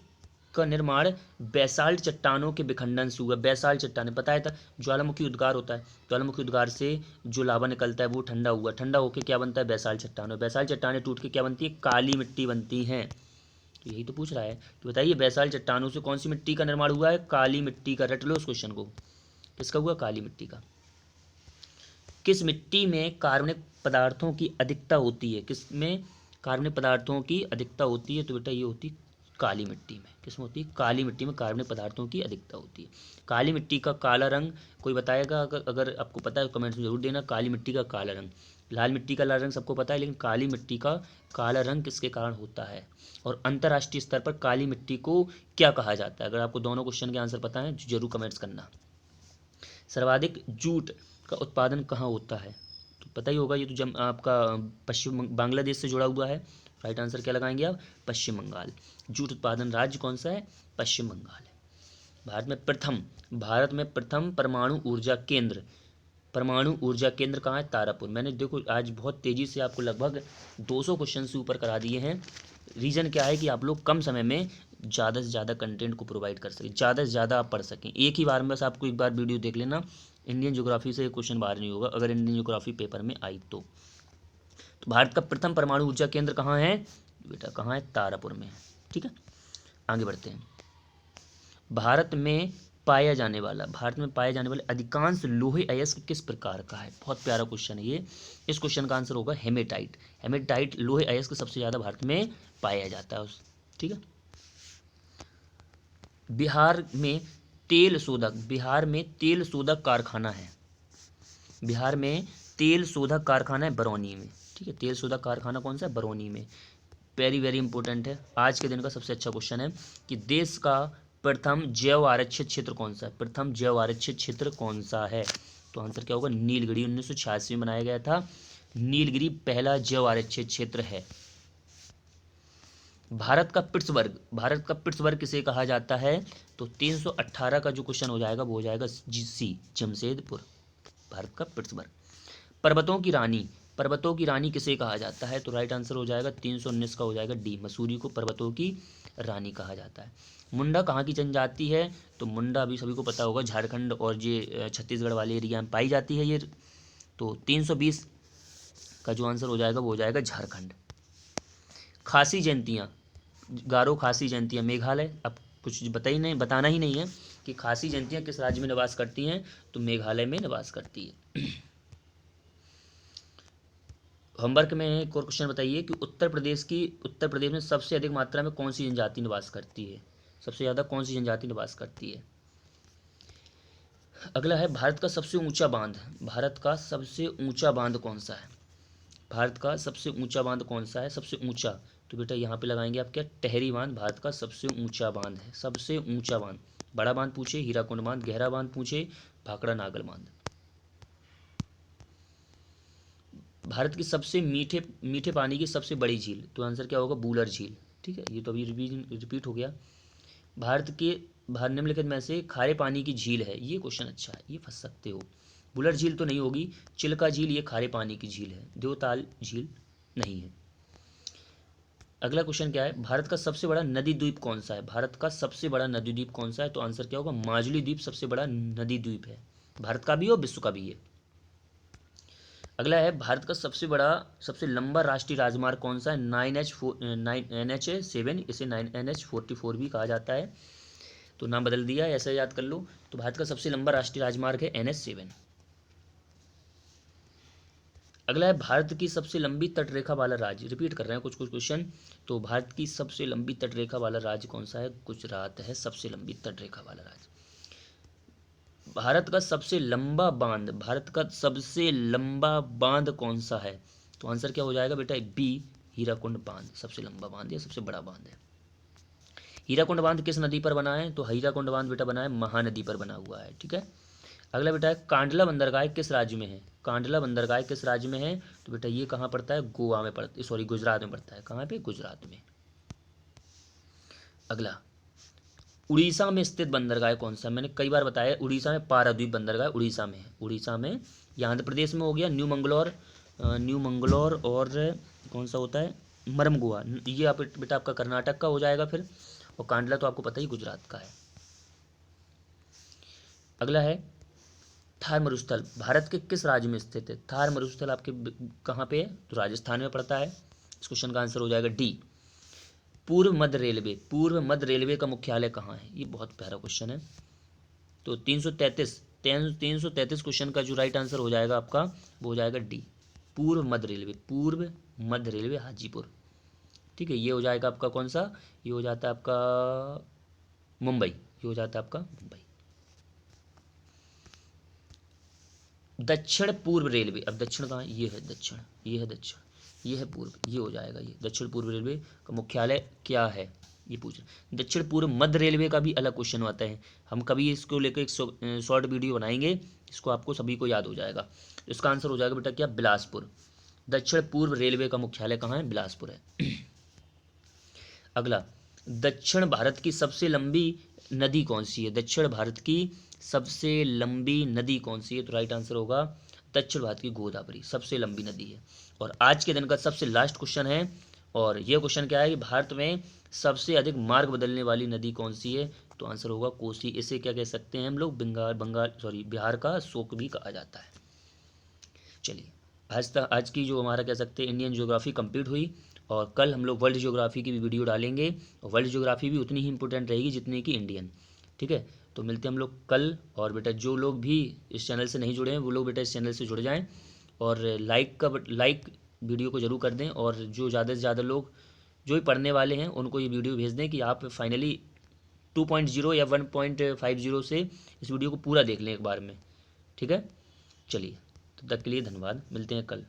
का निर्माण बैसाल्ट चट्टानों के विखंडन से हुआ। बैसाल्ट चट्टाने पता है था, ज्वालामुखी उद्गार होता है, ज्वालामुखी उद्गार से जो लावा निकलता है वो ठंडा हुआ, ठंडा होकर क्या बनता है, बैसाल्ट चट्टान। बैसाल्ट चट्टाने टूट के क्या बनती है, काली मिट्टी बनती हैं। तो यही तो पूछ रहा है कि बताइए बैसाल्ट चट्टानों से कौन सी मिट्टी का निर्माण हुआ है, काली मिट्टी का। रट लो उस क्वेश्चन को, किसका हुआ, काली मिट्टी का। किस मिट्टी में कार्बनिक पदार्थों की अधिकता होती है, किसमें कार्बनिक पदार्थों की अधिकता होती है। तो बेटा ये होती काली मिट्टी में। किसमें होती है, काली मिट्टी में कार्बनिक पदार्थों की अधिकता होती है। काली मिट्टी का काला रंग कोई बताएगा, अगर आपको पता है कमेंट्स में जरूर देना। काली मिट्टी का काला रंग, लाल मिट्टी का लाल रंग सबको पता है, लेकिन काली मिट्टी का काला रंग किसके कारण होता है। और अंतर्राष्ट्रीय स्तर पर काली मिट्टी को क्या कहा जाता है। अगर आपको दोनों क्वेश्चन के आंसर पता है जरूर कमेंट्स करना। सर्वाधिक जूट का उत्पादन कहाँ होता है, तो पता ही होगा, ये तो आपका पश्चिम बांग्लादेश से जुड़ा हुआ है। राइट आंसर क्या लगाएंगे आप, पश्चिम बंगाल। जूट उत्पादन राज्य कौन सा है, पश्चिम बंगाल है। भारत में प्रथम परमाणु ऊर्जा केंद्र, परमाणु ऊर्जा केंद्र कहाँ है, तारापुर। मैंने देखो आज बहुत तेज़ी से आपको लगभग 200 क्वेश्चन से ऊपर करा दिए हैं। रीज़न क्या है कि आप लोग कम समय में ज़्यादा से ज़्यादा कंटेंट को प्रोवाइड कर सकें, ज़्यादा से ज़्यादा आप पढ़ सकें। एक ही बार में बस आपको एक बार वीडियो देख लेना, इंडियन ज्योग्राफी से क्वेश्चन बाहर नहीं होगा अगर इंडियन ज्योग्राफी पेपर में आई तो। भारत का प्रथम परमाणु ऊर्जा केंद्र कहाँ है बेटा, कहाँ है, तारापुर में है। ठीक है, आगे बढ़ते हैं। भारत में पाया जाने वाला अधिकांश लोहे अयस्क किस प्रकार का है। बहुत प्यारा क्वेश्चन है ये। इस क्वेश्चन का आंसर होगा हेमेटाइट। हेमेटाइट लोहे अयस्क सबसे ज़्यादा भारत में पाया जाता है। ठीक है, बिहार में तेल शोधक कारखाना है। बिहार में तेल शोधक कारखाना है बरौनी में। ठीक है, तेल शोधक कारखाना कौन सा है, बरौनी में। वेरी वेरी इंपॉर्टेंट है, आज के दिन का सबसे अच्छा क्वेश्चन है कि देश का प्रथम जैव आरक्षित क्षेत्र कौन सा है। प्रथम जैव आरक्षित क्षेत्र कौन सा है, तो आंसर क्या होगा, नीलगिरी। 1986 में बनाया गया था, नीलगिरी पहला जैव आरक्षित क्षेत्र है। भारत का पिट्सबर्ग किसे कहा जाता है, तो 318 का जो क्वेश्चन हो जाएगा वो हो जाएगा सी, जमशेदपुर। भारत का पिट्सबर्ग। पर्वतों की रानी किसे कहा जाता है, तो राइट आंसर हो जाएगा 319 का हो जाएगा डी, मसूरी को पर्वतों की रानी कहा जाता है। मुंडा कहाँ की जनजाति है, तो मुंडा अभी सभी को पता होगा झारखंड और ये छत्तीसगढ़ वाले एरिया में पाई जाती है ये। तो 320 का जो आंसर हो जाएगा वो हो जाएगा झारखंड। खासी जयंतियाँ, गारो खासी जयंतियाँ मेघालय। अब कुछ बताना ही नहीं है कि खासी जयंतियाँ किस राज्य में निवास करती हैं, तो मेघालय में निवास करती है। होमवर्क में एक और क्वेश्चन बताइए कि उत्तर प्रदेश में सबसे अधिक मात्रा में कौन सी जनजाति निवास करती है, सबसे ज़्यादा कौन सी जनजाति निवास करती है। अगला है भारत का सबसे ऊंचा बांध कौन सा है। भारत का सबसे ऊंचा बांध कौन सा है, सबसे ऊंचा, तो बेटा यहाँ पे लगाएंगे आप क्या, टेहरी बांध भारत का सबसे ऊंचा बांध है। सबसे ऊंचा बांध, बड़ा बांध पूछे हीराकुंड बांध, गहरा बांध पूछे भाखड़ा नागल बांध। भारत की सबसे मीठे पानी की सबसे बड़ी झील, तो आंसर क्या होगा, बूलर झील। ठीक है, ये तो अभी रिपीट हो गया। बाहर निम्नलिखित में से खारे पानी की झील है, ये क्वेश्चन अच्छा है, ये फंस सकते हो। बुलर झील तो नहीं होगी, चिल्का झील ये खारे पानी की झील है, देवताल झील नहीं है। अगला क्वेश्चन क्या है, भारत का सबसे बड़ा नदी द्वीप कौन सा है। भारत का सबसे बड़ा नदी द्वीप कौन सा है, तो आंसर क्या होगा, माजुली द्वीप सबसे बड़ा नदी द्वीप है, भारत का भी और विश्व का भी है। अगला है भारत का सबसे लंबा राष्ट्रीय राजमार्ग कौन सा है? 9NH7, इसे 9NH44 भी कहा जाता है, तो नाम बदल दिया, ऐसा याद कर लो। तो भारत का सबसे लंबा राष्ट्रीय राजमार्ग है NH7। अगला है भारत की सबसे लंबी तटरेखा वाला राज्य, रिपीट कर रहे हैं कुछ कुछ क्वेश्चन। तो भारत की सबसे लंबी तटरेखा वाला राज्य कौन सा है? गुजरात है सबसे लंबी तटरेखा वाला राज्य। भारत का सबसे लंबा बांध, भारत का सबसे लंबा बांध कौन सा है? तो आंसर क्या हो जाएगा बेटा? बी, हीराकुंड बांध सबसे लंबा बांध या सबसे बड़ा बांध है। हीराकुंड बांध किस नदी पर बना है? तो हीराकुंड बांध बेटा बना है महानदी पर बना हुआ है, ठीक है। अगला बेटा है कांडला बंदरगाह किस राज्य में है? कांडला बंदरगाह किस राज्य में है? तो बेटा ये कहाँ पड़ता है? गोवा में पड़ता है, सॉरी गुजरात में पड़ता है। कहाँ पे? गुजरात में। अगला, उड़ीसा में स्थित बंदरगाह कौन सा? मैंने कई बार बताया उड़ीसा में पारादीप बंदरगाह उड़ीसा में है। उड़ीसा में, या आंध्र प्रदेश में हो गया न्यू मंगलोर और कौन सा होता है? मरमगोआ, ये आप बेटा आपका कर्नाटक का हो जाएगा फिर। और कांडला तो आपको पता ही गुजरात का है। अगला है थार मरुस्थल भारत के किस राज्य में स्थित है? थार मरुस्थल आपके कहाँ पे है? तो राजस्थान में पड़ता है। इस क्वेश्चन का आंसर हो जाएगा डी, पूर्व मध्य रेलवे। पूर्व मध्य रेलवे का मुख्यालय कहाँ है? ये बहुत प्यारा क्वेश्चन है। तो 333 क्वेश्चन का जो राइट आंसर हो जाएगा आपका, वो हो जाएगा डी, पूर्व मध्य रेलवे। पूर्व मध्य रेलवे हाजीपुर, ठीक है। ये हो जाएगा आपका कौन सा? ये हो जाता है आपका मुंबई, ये हो जाता है आपका मुंबई। दक्षिण पूर्व रेलवे, अब दक्षिण कहाँ है? ये है दक्षिण, ये है दक्षिण, ये है पूर्व, ये हो जाएगा। ये दक्षिण पूर्व रेलवे का मुख्यालय क्या है? ये पूछ रहे। दक्षिण पूर्व मध्य रेलवे का भी अलग क्वेश्चन आता है, हम कभी इसको लेकर एक शॉर्ट वीडियो बनाएंगे, इसको आपको सभी को याद हो जाएगा। इसका आंसर हो जाएगा बेटा क्या? बिलासपुर। दक्षिण पूर्व रेलवे का मुख्यालय कहाँ है? बिलासपुर है। अगला, दक्षिण भारत की सबसे लंबी नदी कौन सी है? दक्षिण भारत की सबसे लंबी नदी कौन सी है? तो राइट आंसर होगा दक्षिण भारत की गोदावरी सबसे लंबी नदी है। और आज के दिन का सबसे लास्ट क्वेश्चन है, और ये क्वेश्चन क्या है कि भारत में सबसे अधिक मार्ग बदलने वाली नदी कौन सी है? तो आंसर होगा कोसी। इसे क्या कह सकते हैं हम लोग? बिहार का शोक भी कहा जाता है। चलिए, आज की जो हमारा कह सकते हैं इंडियन ज्योग्राफी कंप्लीट हुई, और कल हम लोग वर्ल्ड ज्योग्राफी की भी वीडियो डालेंगे। और वर्ल्ड ज्योग्राफी भी उतनी ही इंपॉर्टेंट रहेगी जितनी कि इंडियन, ठीक है। तो मिलते हैं हम लोग कल। और बेटा जो लोग भी इस चैनल से नहीं जुड़े हैं वो लोग बेटा इस चैनल से जुड़ जाएं, और लाइक वीडियो को ज़रूर कर दें। और जो ज़्यादा से ज़्यादा लोग जो भी पढ़ने वाले हैं उनको ये वीडियो भेज दें कि आप फाइनली 2.0 या 1.50 से इस वीडियो को पूरा देख लें एक बार में, ठीक है। चलिए, तब तक के लिए धन्यवाद, मिलते हैं कल।